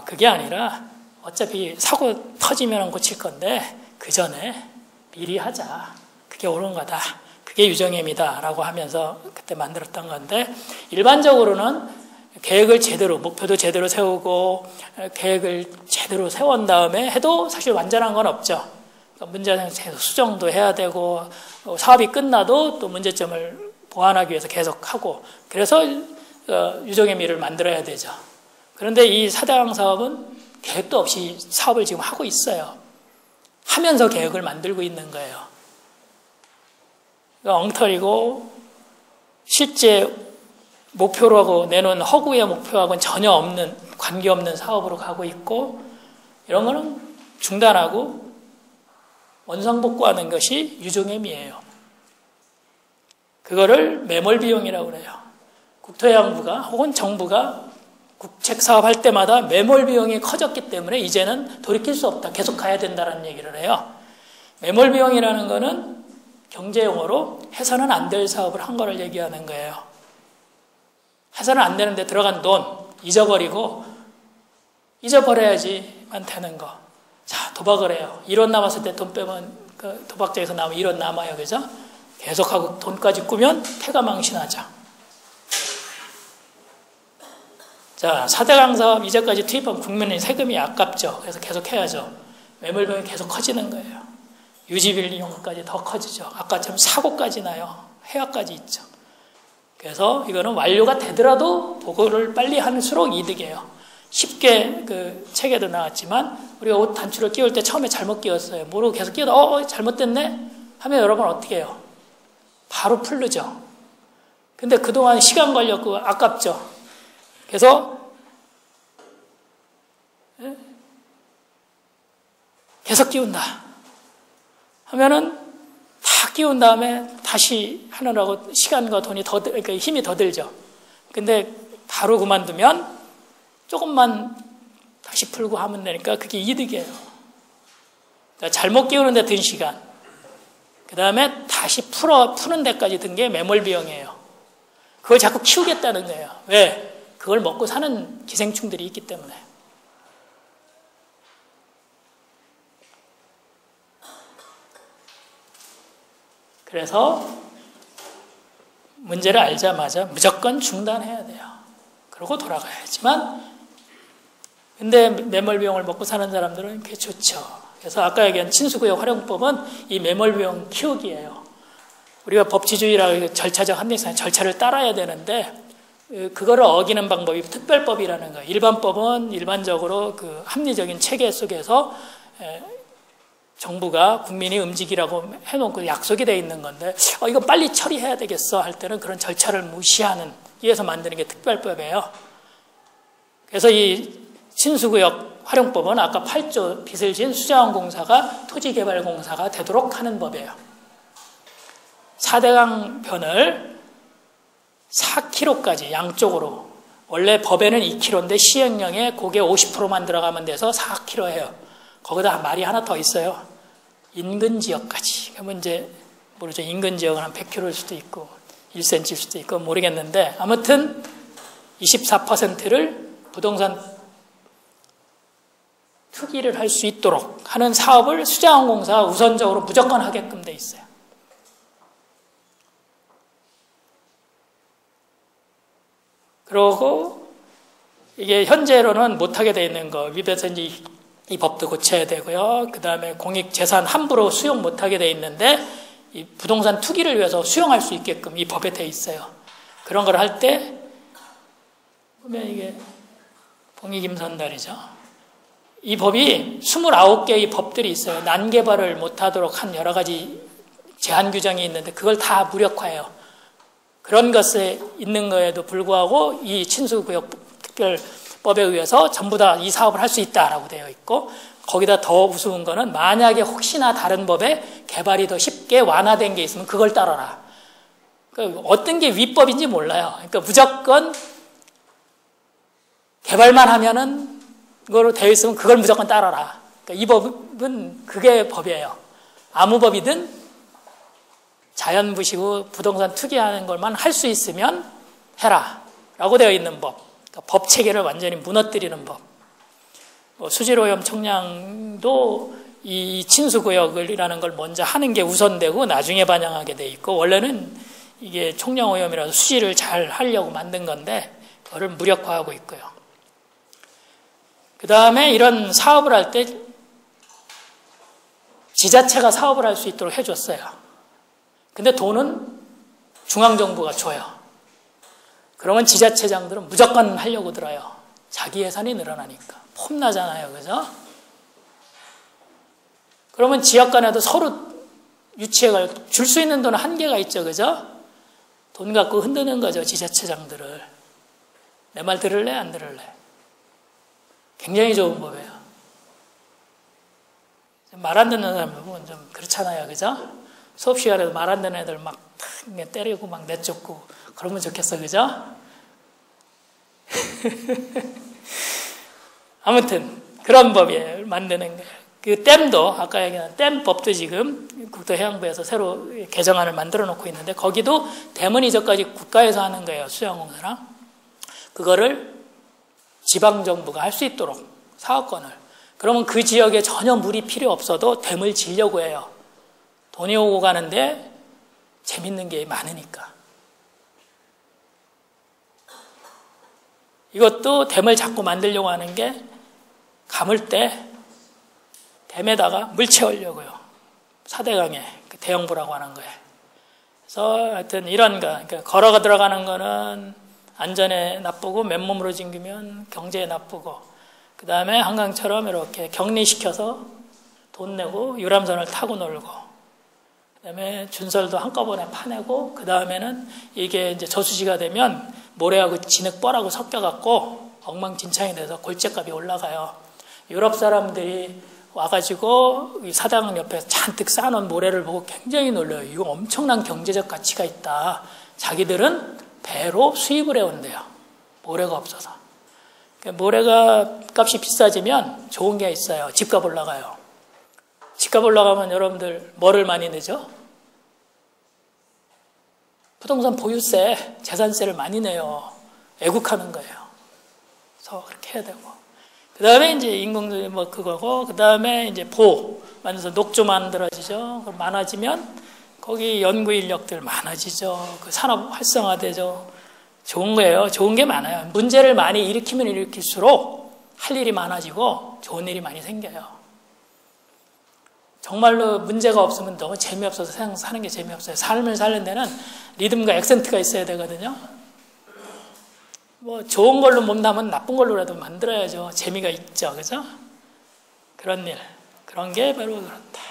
그게 아니라 어차피 사고 터지면 고칠 건데 그 전에 미리 하자. 그게 옳은 거다. 그게 유정임이다 라고 하면서 그때 만들었던 건데, 일반적으로는 계획을 제대로, 목표도 제대로 세우고 계획을 제대로 세운 다음에 해도 사실 완전한 건 없죠. 문제는 계속 수정도 해야 되고, 사업이 끝나도 또 문제점을 보완하기 위해서 계속 하고, 그래서 유정의미를 만들어야 되죠. 그런데 이 4대강 사업은 계획도 없이 사업을 지금 하고 있어요. 하면서 계획을 만들고 있는 거예요. 그러니까 엉터리고 실제 목표라고 내놓은 허구의 목표하고는 전혀 없는, 관계없는 사업으로 가고 있고, 이런 거는 중단하고 원상복구하는 것이 유종의미예요. 그거를 매몰비용이라고 그래요. 국토해양부가 혹은 정부가 국책사업 할 때마다 매몰비용이 커졌기 때문에 이제는 돌이킬 수 없다, 계속 가야 된다는 얘기를 해요. 매몰비용이라는 거는 경제용어로 해서는 안 될 사업을 한 거를 얘기하는 거예요. 해서는 안 되는데 들어간 돈 잊어버리고, 잊어버려야지만 되는 거. 자, 도박을 해요. 1원 남았을 때 돈 빼면, 그 도박장에서 나오면 1원 남아요. 그죠? 계속하고 돈까지 꾸면 패가망신하죠. 자, 4대강 사업 이제까지 투입한 국민의 세금이 아깝죠. 그래서 계속 해야죠. 매몰비용이 계속 커지는 거예요. 유지비용까지 더 커지죠. 아까처럼 사고까지 나요. 해약까지 있죠. 그래서 이거는 완료가 되더라도 보고를 빨리 할수록 이득이에요. 쉽게 그 책에도 나왔지만, 우리가 옷 단추를 끼울 때 처음에 잘못 끼웠어요. 모르고 계속 끼우다 잘못됐네 하면 여러분 어떻게 해요? 바로 풀르죠. 근데 그동안 시간 걸렸고 아깝죠. 그래서 계속 끼운다 하면은 다 끼운 다음에 다시 하느라고 시간과 돈이 더, 그러니까 힘이 더 들죠. 근데 바로 그만두면 조금만 다시 풀고 하면 되니까 그게 이득이에요. 그러니까 잘못 끼우는 데 든 시간, 그 다음에 다시 푸는 데까지 든 게 매몰비용이에요. 그걸 자꾸 키우겠다는 거예요. 왜? 그걸 먹고 사는 기생충들이 있기 때문에. 그래서 문제를 알자마자 무조건 중단해야 돼요. 그러고 돌아가야지만, 근데 매몰비용을 먹고 사는 사람들은 그게 좋죠. 그래서 아까 얘기한 친수구역 활용법은 이 매몰비용 키우기예요. 우리가 법치주의라고 절차적 합리성, 절차를 따라야 되는데, 그거를 어기는 방법이 특별법이라는 거예요. 일반법은 일반적으로 그 합리적인 체계 속에서 정부가 국민이 움직이라고 해놓고 약속이 되어 있는 건데, 이거 빨리 처리해야 되겠어 할 때는 그런 절차를 무시하는, 위해서 만드는 게 특별법이에요. 그래서 이 친수구역 활용법은 아까 8조 빚을 진 수자원공사가 토지개발공사가 되도록 하는 법이에요. 4대강 편을 4km까지 양쪽으로, 원래 법에는 2km인데 시행령에 그게 50%만 들어가면 돼서 4km 해요. 거기다 말이 하나 더 있어요. 인근 지역까지. 그러면 이제 모르죠. 인근 지역은 한 100km일 수도 있고 1cm일 수도 있고 모르겠는데, 아무튼 24%를 부동산 투기를 할 수 있도록 하는 사업을 수자원공사가 우선적으로 무조건 하게끔 돼 있어요. 그러고 이게 현재로는 못하게 돼 있는 거, 위배서 이제 이 법도 고쳐야 되고요. 그 다음에 공익재산 함부로 수용 못하게 돼 있는데, 이 부동산 투기를 위해서 수용할 수 있게끔 이 법에 돼 있어요. 그런 걸 할 때 보면 이게 봉익임선달이죠. 이 법이 29개의 법들이 있어요. 난개발을 못하도록 한 여러 가지 제한 규정이 있는데 그걸 다 무력화해요. 그런 것에 있는 거에도 불구하고 이 친수구역 특별법에 의해서 전부 다 이 사업을 할 수 있다라고 되어 있고, 거기다 더 우스운 거는 만약에 혹시나 다른 법에 개발이 더 쉽게 완화된 게 있으면 그걸 따라라. 그러니까 어떤 게 위법인지 몰라요. 그러니까 무조건 개발만 하면은 그거로 되어 있으면 그걸 무조건 따라라. 그러니까 이 법은 그게 법이에요. 아무 법이든 자연부시고 부동산 투기하는 것만 할 수 있으면 해라 라고 되어 있는 법. 그러니까 법 체계를 완전히 무너뜨리는 법. 수질오염 총량도 이 친수구역이라는 걸 먼저 하는 게 우선되고 나중에 반영하게 돼 있고, 원래는 이게 총량오염이라서 수지를 잘 하려고 만든 건데 그거를 무력화하고 있고요. 그 다음에 이런 사업을 할 때 지자체가 사업을 할 수 있도록 해줬어요. 근데 돈은 중앙정부가 줘요. 그러면 지자체장들은 무조건 하려고 들어요. 자기 예산이 늘어나니까. 폼나잖아요. 그죠? 그러면 지역 간에도 서로 유치해가지고 줄 수 있는 돈은 한계가 있죠. 그죠? 돈 갖고 흔드는 거죠. 지자체장들을. 내 말 들을래? 안 들을래? 굉장히 좋은 법이에요. 말 안 듣는 사람 보면 좀 그렇잖아요. 그죠? 수업 시간에도 말 안 듣는 애들 막 때리고 막 내쫓고 그러면 좋겠어. 그죠? 아무튼 그런 법이에요. 만드는 거예요. 그 댐도 아까 얘기한 댐법도 지금 국토해양부에서 새로 개정안을 만들어 놓고 있는데 거기도 댐은 이전까지 국가에서 하는 거예요. 수영공사랑. 그거를 지방정부가 할 수 있도록 사업권을. 그러면 그 지역에 전혀 물이 필요 없어도 댐을 지려고 해요. 돈이 오고 가는데 재밌는 게 많으니까. 이것도 댐을 자꾸 만들려고 하는 게 감을 때 댐에다가 물 채우려고요. 사대강에 대형부라고 하는 거예요. 그래서 하여튼 이런 거, 그러니까 걸어가 들어가는 거는 안전에 나쁘고 맨몸으로 징기면 경제에 나쁘고, 그 다음에 한강처럼 이렇게 격리시켜서 돈 내고 유람선을 타고 놀고, 그 다음에 준설도 한꺼번에 파내고, 그 다음에는 이게 이제 저수지가 되면 모래하고 진흙벌하고 섞여갖고 엉망진창이 돼서 골재값이 올라가요. 유럽 사람들이 와가지고 이 사당 옆에 잔뜩 쌓아놓은 모래를 보고 굉장히 놀라요. 이거 엄청난 경제적 가치가 있다. 자기들은 배로 수입을 해온대요. 모래가 없어서. 모래가 값이 비싸지면 좋은 게 있어요. 집값 올라가요. 집값 올라가면 여러분들 뭐를 많이 내죠? 부동산 보유세, 재산세를 많이 내요. 애국하는 거예요. 그래서 그렇게 해야 되고. 그 다음에 이제 인공도 뭐 그거고, 그 다음에 이제 만들어서 녹조 만들어지죠. 많아지면 거기 연구 인력들 많아지죠. 그 산업 활성화되죠. 좋은 거예요. 좋은 게 많아요. 문제를 많이 일으키면 일으킬수록 할 일이 많아지고 좋은 일이 많이 생겨요. 정말로 문제가 없으면 너무 재미없어서 세상 사는 게 재미없어요. 삶을 사는 데는 리듬과 액센트가 있어야 되거든요. 뭐 좋은 걸로 못나면 나쁜 걸로라도 만들어야죠. 재미가 있죠. 그죠? 그런 일. 그런 게 바로 그렇다.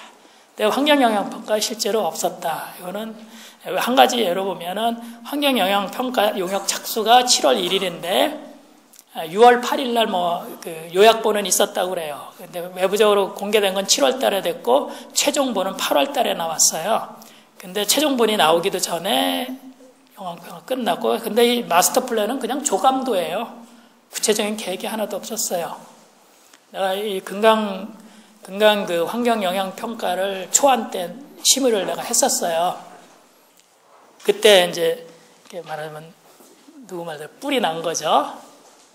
근데 환경영향평가 실제로 없었다. 이거는 한 가지 예로 보면은 환경영향평가 용역 착수가 7월 1일인데 6월 8일 날 그 요약본은 있었다고 그래요. 근데 외부적으로 공개된 건 7월 달에 됐고 최종본은 8월 달에 나왔어요. 근데 최종본이 나오기도 전에 영향평가 끝났고, 근데 이 마스터 플랜은 그냥 조감도예요. 구체적인 계획이 하나도 없었어요. 내가 이 금강 그 환경 영향 평가를 초안 때 심의를 내가 했었어요. 그때 이제 이렇게 말하면 누구 말대로 뿔이 난 거죠.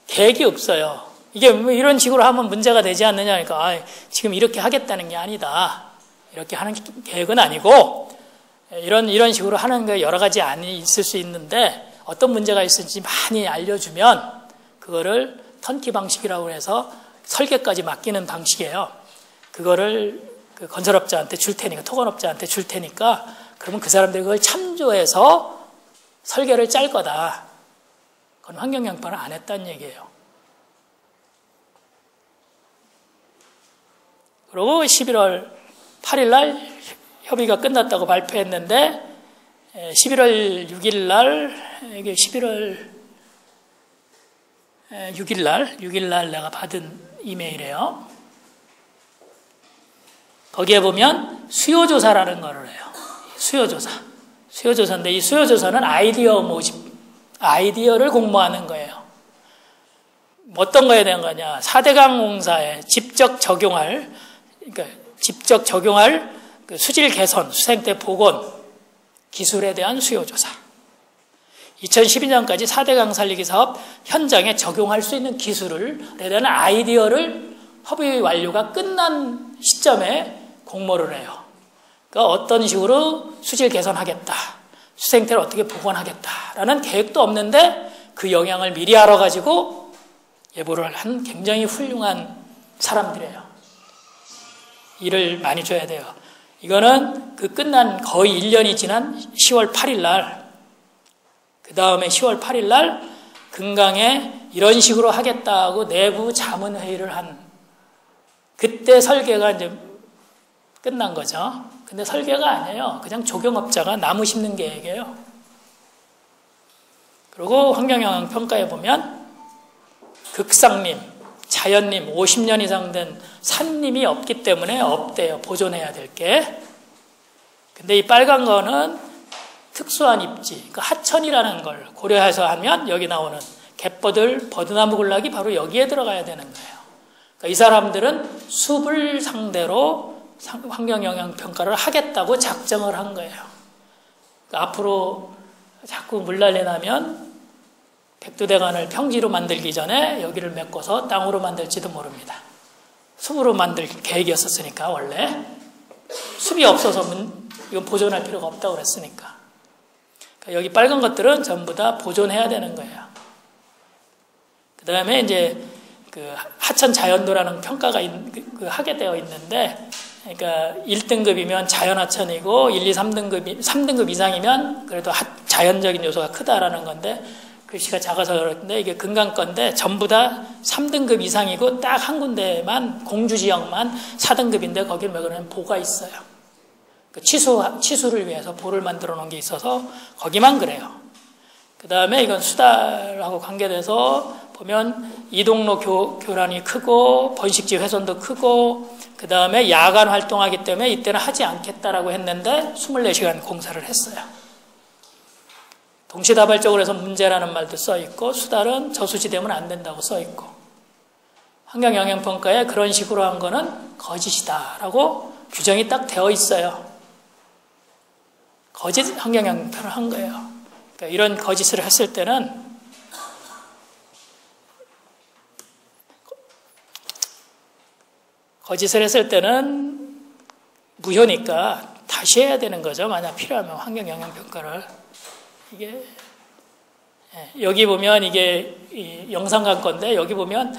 계획이 없어요. 이게 뭐 이런 식으로 하면 문제가 되지 않느냐 하니까 지금 이렇게 하겠다는 게 아니다. 이렇게 하는 계획은 아니고 이런 식으로 하는 게 여러 가지 안이 있을 수 있는데 어떤 문제가 있을지 많이 알려주면 그거를 턴키 방식이라고 해서 설계까지 맡기는 방식이에요. 그거를 그 건설업자한테 줄 테니까, 토건업자한테 줄 테니까, 그러면 그 사람들이 그걸 참조해서 설계를 짤 거다. 그건 환경영향평가를 안 했다는 얘기예요. 그리고 11월 8일 날 협의가 끝났다고 발표했는데 11월 6일 날 이게 11월 6일 날 내가 받은 이메일이에요. 거기에 보면 수요조사라는 거를 해요. 수요조사인데 이 수요조사는 아이디어 모집, 아이디어를 공모하는 거예요. 어떤 거에 대한 거냐? 4대강 공사에 직접 적용할 그 수질 개선, 수생태 복원 기술에 대한 수요조사. 2012년까지 4대강 살리기 사업 현장에 적용할 수 있는 기술에 대한 아이디어를 협의 완료가 끝난 시점에 공모를 해요. 그러니까 어떤 식으로 수질 개선하겠다, 수생태를 어떻게 복원하겠다라는 계획도 없는데 그 영향을 미리 알아가지고 예보를 한 굉장히 훌륭한 사람들이에요. 일을 많이 줘야 돼요. 이거는 그 끝난 거의 1년이 지난 10월 8일 날, 그 다음에 10월 8일 날 금강에 이런 식으로 하겠다고 내부 자문회의를 한, 그때 설계가 이제 끝난 거죠. 근데 설계가 아니에요. 그냥 조경업자가 나무 심는 계획이에요. 그리고 환경영향평가에 보면 극상림, 자연림 50년 이상 된 산림이 없기 때문에 없대요. 보존해야 될 게. 근데 이 빨간 거는 특수한 입지, 그러니까 하천이라는 걸 고려해서 하면 여기 나오는 갯버들, 버드나무 군락이 바로 여기에 들어가야 되는 거예요. 그러니까 이 사람들은 숲을 상대로 환경영향평가를 하겠다고 작정을 한 거예요. 그러니까 앞으로 자꾸 물난리 나면 백두대간을 평지로 만들기 전에 여기를 메꿔서 땅으로 만들지도 모릅니다. 숲으로 만들 계획이었으니까 원래 숲이 없어서 이건 보존할 필요가 없다고 그랬으니까. 그러니까 여기 빨간 것들은 전부 다 보존해야 되는 거예요. 그 다음에 이제 그 하천 자연도라는 평가가 하게 되어 있는데, 그러니까 1등급이면 자연하천이고 1, 2, 3등급 이상이면 그래도 자연적인 요소가 크다라는 건데, 글씨가 작아서 그렇는데 이게 금강 건데 전부 다 3등급 이상이고 딱 한 군데만, 공주지역만 4등급인데 거기는 왜 그러냐면 보가 있어요. 그 치수를 위해서 보를 만들어 놓은 게 있어서 거기만 그래요. 그 다음에 이건 수달하고 관계돼서 보면 이동로 교란이 크고 번식지 훼손도 크고, 그 다음에 야간 활동하기 때문에 이때는 하지 않겠다라고 했는데 24시간 공사를 했어요. 동시다발적으로 해서 문제라는 말도 써있고, 수달은 저수지되면 안 된다고 써있고, 환경영향평가에 그런 식으로 한 거는 거짓이다라고 규정이 딱 되어 있어요. 거짓 환경영향평을 한 거예요. 그러니까 이런 거짓을 했을 때는 무효니까 다시 해야 되는 거죠. 만약 필요하면 환경영향평가를. 이게 여기 보면 이게 영상관 건데, 여기 보면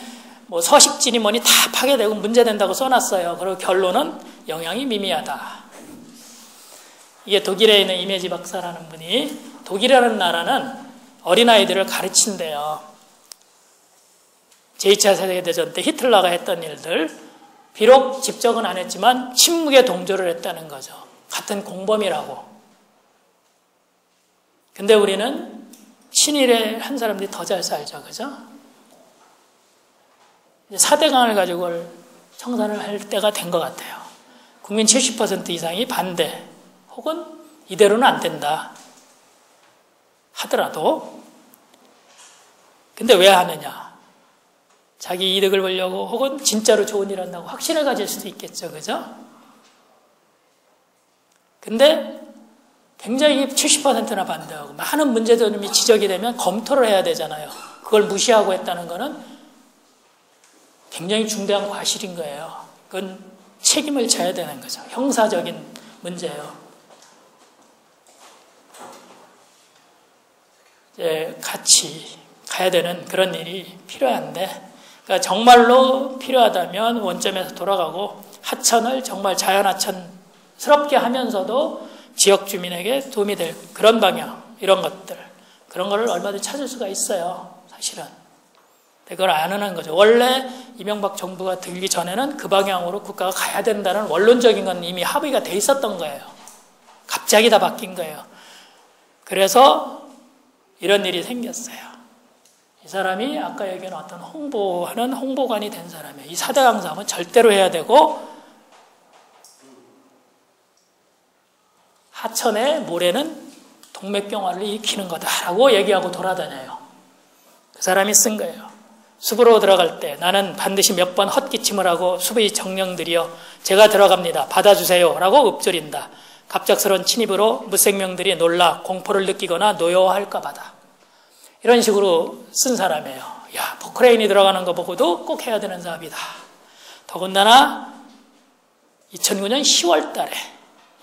뭐 서식지니 뭐니 다 파괴되고 문제된다고 써놨어요. 그리고 결론은 영향이 미미하다. 이게 독일에 있는 이메지 박사라는 분이, 독일이라는 나라는 어린아이들을 가르친대요. 제2차 세계대전 때 히틀러가 했던 일들, 비록 집적은 안 했지만 침묵의 동조를 했다는 거죠. 같은 공범이라고. 근데 우리는 친일에 한 사람들이 더 잘 살죠. 그죠? 4대강을 가지고 청산을 할 때가 된 것 같아요. 국민 70% 이상이 반대, 혹은 이대로는 안 된다 하더라도, 근데 왜 하느냐? 자기 이득을 보려고, 혹은 진짜로 좋은 일 한다고 확신을 가질 수도 있겠죠. 그죠? 근데 굉장히 70%나 반대하고 많은 문제점이 지적이 되면 검토를 해야 되잖아요. 그걸 무시하고 했다는 거는 굉장히 중대한 과실인 거예요. 그건 책임을 져야 되는 거죠. 형사적인 문제예요. 이제 같이 가야 되는 그런 일이 필요한데, 그러니까 정말로 필요하다면 원점에서 돌아가고 하천을 정말 자연하천스럽게 하면서도 지역 주민에게 도움이 될 그런 방향, 이런 것들, 그런 거를 얼마든지 찾을 수가 있어요. 사실은. 그걸 안 하는 거죠. 원래 이명박 정부가 들기 전에는 그 방향으로 국가가 가야 된다는 원론적인 건 이미 합의가 돼 있었던 거예요. 갑자기 다 바뀐 거예요. 그래서 이런 일이 생겼어요. 이 사람이 아까 얘기한 어떤 홍보하는 홍보관이 된 사람이에요. 이 4대 강사하면 절대로 해야 되고, 하천의 모래는 동맥경화를 일으키는 거다라고 얘기하고 돌아다녀요. 그 사람이 쓴 거예요. 숲으로 들어갈 때 나는 반드시 몇 번 헛기침을 하고 숲의 정령들이여 제가 들어갑니다. 받아주세요 라고 읊조린다. 갑작스러운 침입으로 무생명들이 놀라 공포를 느끼거나 노여워할까 봐다. 이런 식으로 쓴 사람이에요. 야, 포크레인이 들어가는 거 보고도 꼭 해야 되는 사업이다. 더군다나 2009년 10월 달에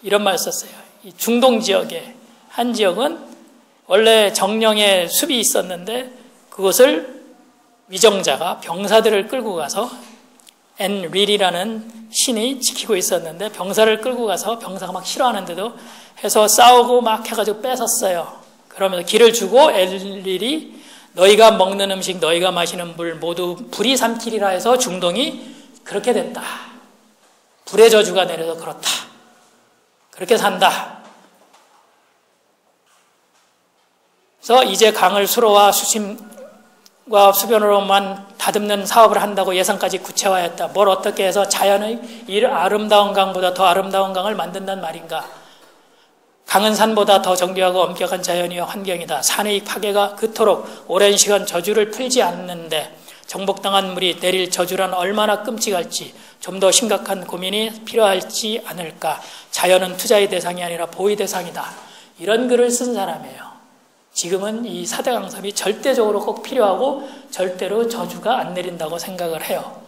이런 말을 썼어요. 이 중동 지역에 한 지역은 원래 정령의 숲이 있었는데 그것을 위정자가 병사들을 끌고 가서 앤 릴이라는 신이 지키고 있었는데 병사를 끌고 가서 병사가 막 싫어하는데도 해서 싸우고 막 해가지고 뺏었어요. 그러면서 길을 주고 앤 릴이 너희가 먹는 음식, 너희가 마시는 물 모두 불이 삼키리라 해서 중동이 그렇게 됐다. 불의 저주가 내려서 그렇다. 그렇게 산다. 그래서 이제 강을 수로와 수심과 수변으로만 다듬는 사업을 한다고 예산까지 구체화했다. 뭘 어떻게 해서 자연의 이 아름다운 강보다 더 아름다운 강을 만든단 말인가. 강은 산보다 더 정교하고 엄격한 자연이요 환경이다. 산의 파괴가 그토록 오랜 시간 저주를 풀지 않는데 정복당한 물이 내릴 저주란 얼마나 끔찍할지 좀 더 심각한 고민이 필요할지 않을까. 자연은 투자의 대상이 아니라 보의 대상이다. 이런 글을 쓴 사람이에요. 지금은 이 사대강섭이 절대적으로 꼭 필요하고 절대로 저주가 안 내린다고 생각을 해요.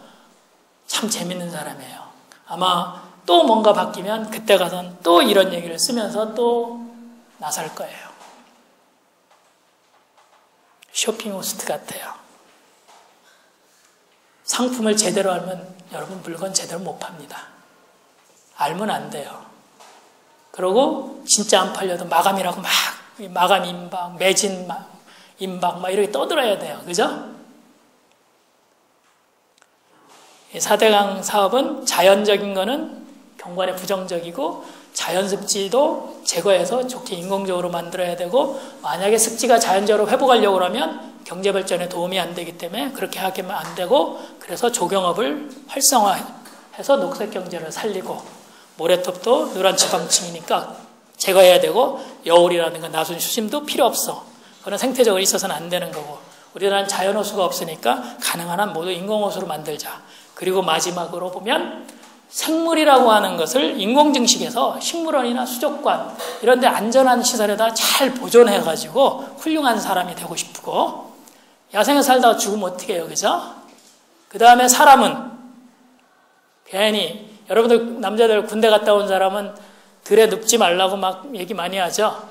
참 재밌는 사람이에요. 아마 또 뭔가 바뀌면 그때 가서는 또 이런 얘기를 쓰면서 또 나설 거예요. 쇼핑 호스트 같아요. 상품을 제대로 알면 여러분 물건 제대로 못 팝니다. 알면 안 돼요. 그러고 진짜 안 팔려도 마감이라고 막 마감 임박, 매진 임박 막 이렇게 떠들어야 돼요. 그죠? 4대강 사업은 자연적인 거는 경관에 부정적이고 자연습지도 제거해서 좋게 인공적으로 만들어야 되고 만약에 습지가 자연적으로 회복하려고 그러면 경제발전에 도움이 안 되기 때문에 그렇게 하면 안 되고 그래서 조경업을 활성화해서 녹색경제를 살리고 모래톱도 누란지방층이니까 제거해야 되고 여울이라든가 나순 수심도 필요 없어. 그건 생태적으로 있어서는 안 되는 거고 우리나라는 자연호수가 없으니까 가능한 한 모두 인공호수로 만들자. 그리고 마지막으로 보면 생물이라고 하는 것을 인공증식해서 식물원이나 수족관 이런 데 안전한 시설에다 잘 보존해가지고 훌륭한 사람이 되고 싶고 야생에 살다가 죽으면 어떻게 해요. 그죠? 그 다음에 사람은 괜히 여러분들 남자들 군대 갔다 온 사람은 들에 눕지 말라고 막 얘기 많이 하죠.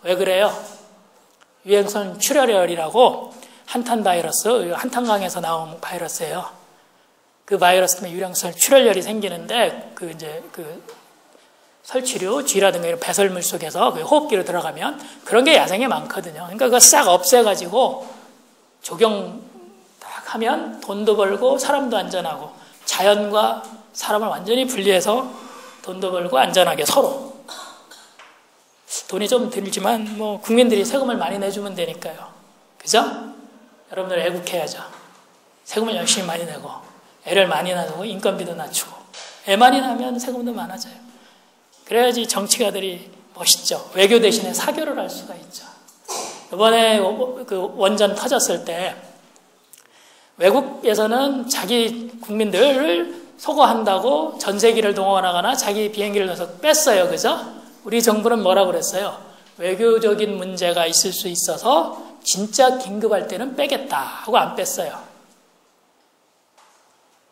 왜 그래요? 유행성 출혈열이라고 한탄 바이러스, 한탄강에서 나온 바이러스예요. 그 바이러스 때문에 유행성 출혈열이 생기는데 그 설치류, 쥐라든가 이런 배설물 속에서 그 호흡기로 들어가면 그런 게 야생에 많거든요. 그러니까 그거 싹 없애가지고 조경 딱 하면 돈도 벌고 사람도 안전하고 자연과 사람을 완전히 분리해서 돈도 벌고 안전하게 서로. 돈이 좀 들지만 뭐 국민들이 세금을 많이 내주면 되니까요. 그죠? 여러분들 애국해야죠. 세금을 열심히 많이 내고 애를 많이 낳고 인건비도 낮추고 애 많이 낳으면 세금도 많아져요. 그래야지 정치가들이 멋있죠. 외교 대신에 사교를 할 수가 있죠. 이번에 그 원전 터졌을 때 외국에서는 자기 국민들을 소거한다고 전세기를 동원하거나 자기 비행기를 넣어서 뺐어요. 그죠? 우리 정부는 뭐라고 그랬어요? 외교적인 문제가 있을 수 있어서 진짜 긴급할 때는 빼겠다 하고 안 뺐어요.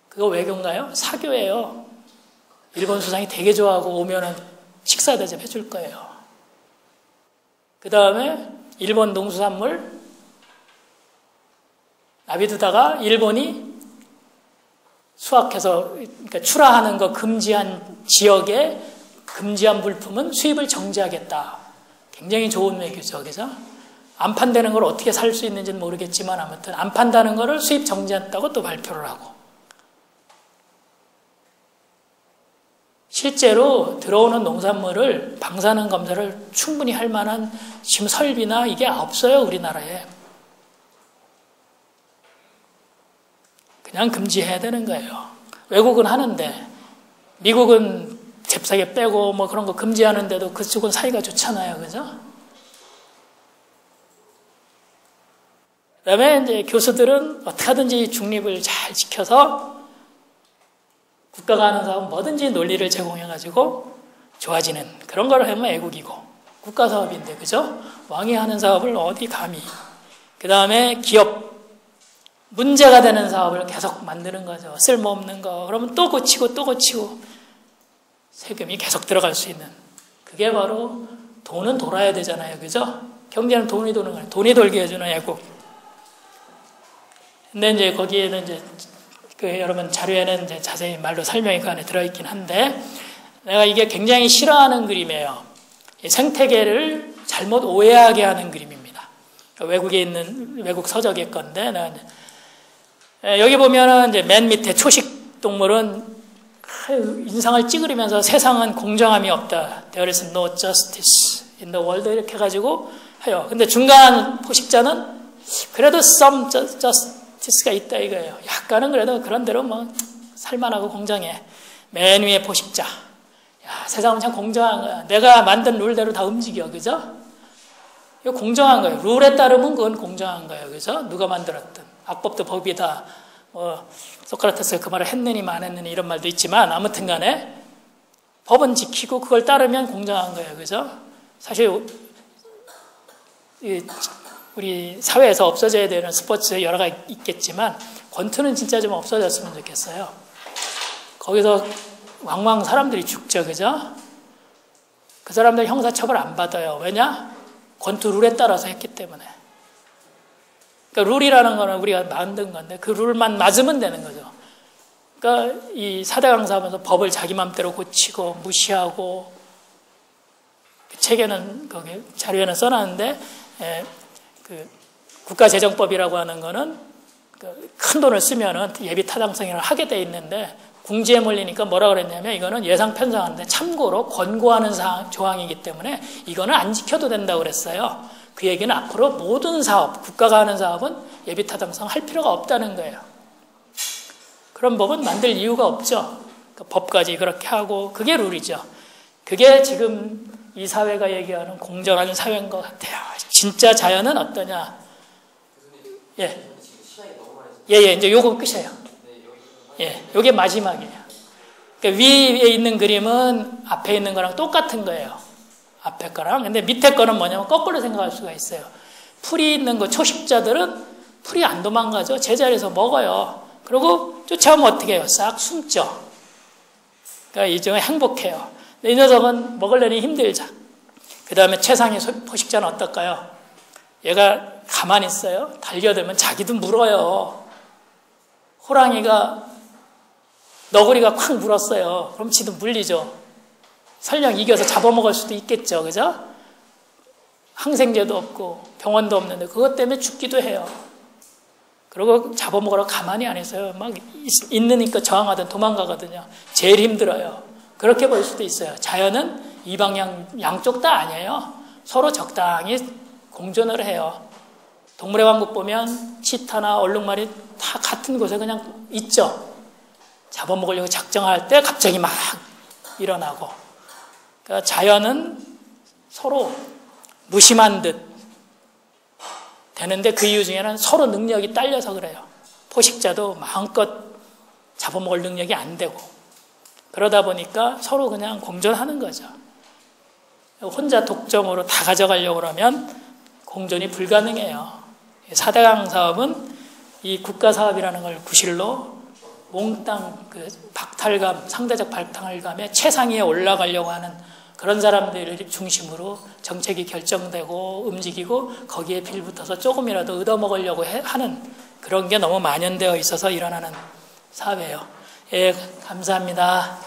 그거 외교인가요? 사교예요. 일본 수상이 되게 좋아하고 오면은 식사 대접 해줄 거예요. 그 다음에 일본 농수산물 놔두다가 일본이 수확해서 그러니까 출하하는 거 금지한 지역에 금지한 물품은 수입을 정지하겠다. 굉장히 좋은 외교죠. 그죠? 안 판다는 걸 어떻게 살 수 있는지는 모르겠지만 아무튼 안 판다는 거를 수입 정지한다고 또 발표를 하고 실제로 들어오는 농산물을 방사능 검사를 충분히 할 만한 지금 설비나 이게 없어요. 우리나라에. 그냥 금지해야 되는 거예요. 외국은 하는데 미국은 잽싸게 빼고 뭐 그런 거 금지하는데도 그쪽은 사이가 좋잖아요. 그죠? 그다음에 이제 교수들은 어떻게 하든지 중립을 잘 지켜서 국가가 하는 사업은 뭐든지 논리를 제공해가지고 좋아지는 그런 걸 하면 애국이고 국가 사업인데 그죠? 왕이 하는 사업을 어디 감히. 그 다음에 기업 문제가 되는 사업을 계속 만드는 거죠. 쓸모없는 거. 그러면 또 고치고 또 고치고 세금이 계속 들어갈 수 있는. 그게 바로 돈은 돌아야 되잖아요. 그죠? 경제는 돈이 도는 거예요. 돈이 돌게 해주는 애국. 근데 이제 거기에는 이제 여러분 자료에는 이제 자세히 말로 설명이 그 안에 들어있긴 한데 내가 이게 굉장히 싫어하는 그림이에요. 생태계를 잘못 오해하게 하는 그림입니다. 외국에 있는 외국 서적의 건데 내가 이제 여기 보면은 이제 맨 밑에 초식 동물은 인상을 찌그리면서 세상은 공정함이 없다. There is no justice in the world 이렇게 해가지고 해요. 근데 중간 포식자는 그래도 some justice가 있다 이거예요. 약간은 그래도 그런 대로 뭐 살만하고 공정해. 맨 위에 포식자. 야, 세상은 참 공정한 거야. 내가 만든 룰대로 다 움직여. 그죠? 이거 공정한 거예요. 룰에 따르면 그건 공정한 거예요. 그죠? 누가 만들었든. 악법도 법이다. 소크라테스가 그 말을 했느니 안 했느니 이런 말도 있지만 아무튼 간에 법은 지키고 그걸 따르면 공정한 거예요. 그죠? 사실 우리 사회에서 없어져야 되는 스포츠 여러 가지 있겠지만 권투는 진짜 좀 없어졌으면 좋겠어요. 거기서 왕왕 사람들이 죽죠. 그죠? 그 사람들 형사처벌 안 받아요. 왜냐? 권투 룰에 따라서 했기 때문에. 그러니까 룰이라는 거는 우리가 만든 건데 그 룰만 맞으면 되는 거죠. 그러니까 이 4대 강사하면서 법을 자기 맘대로 고치고 무시하고 그 책에는 거기 자료에는 써놨는데 그 국가재정법이라고 하는 거는 큰 돈을 쓰면은 예비 타당성을 하게 돼 있는데 궁지에 몰리니까 뭐라 그랬냐면 이거는 예상 편성하는데 참고로 권고하는 조항이기 때문에 이거는 안 지켜도 된다고 그랬어요. 그 얘기는 앞으로 모든 사업, 국가가 하는 사업은 예비 타당성 할 필요가 없다는 거예요. 그런 법은 만들 이유가 없죠. 그러니까 법까지 그렇게 하고 그게 룰이죠. 그게 지금 이 사회가 얘기하는 공정한 사회인 것 같아요. 진짜 자연은 어떠냐? 예, 이제 요거 끝이에요. 예, 요게 마지막이에요. 그러니까 위에 있는 그림은 앞에 있는 거랑 똑같은 거예요. 앞에 거랑. 근데 밑에 거는 뭐냐면 거꾸로 생각할 수가 있어요. 풀이 있는 거 초식자들은 풀이 안 도망가죠. 제자리에서 먹어요. 그리고 쫓아오면 어떻게 해요? 싹 숨죠. 그러니까 이 중에 행복해요. 근데 이 녀석은 먹으려니 힘들자. 그 다음에 최상의 포식자는 어떨까요? 얘가 가만히 있어요. 달려들면 자기도 물어요. 호랑이가 너구리가 콱 물었어요. 그럼 지도 물리죠. 설령 이겨서 잡아먹을 수도 있겠죠. 그죠? 항생제도 없고 병원도 없는데 그것 때문에 죽기도 해요. 그리고 잡아먹으러 가만히 안 있어요. 막 있으니까 저항하든 도망가거든요. 제일 힘들어요. 그렇게 볼 수도 있어요. 자연은 이 방향 양쪽 다 아니에요. 서로 적당히 공존을 해요. 동물의 왕국 보면 치타나 얼룩말이 다 같은 곳에 그냥 있죠. 잡아먹으려고 작정할 때 갑자기 막 일어나고. 그러니까 자연은 서로 무심한 듯 되는데 그 이유 중에는 서로 능력이 딸려서 그래요. 포식자도 마음껏 잡아먹을 능력이 안 되고 그러다 보니까 서로 그냥 공존하는 거죠. 혼자 독점으로 다 가져가려고 그러면 공존이 불가능해요. 4대강 사업은 이 국가사업이라는 걸 구실로 몽땅 그 박탈감, 상대적 박탈감의 최상위에 올라가려고 하는 그런 사람들을 중심으로 정책이 결정되고 움직이고 거기에 빌붙어서 조금이라도 얻어먹으려고 하는 그런 게 너무 만연되어 있어서 일어나는 사회예요. 예, 감사합니다.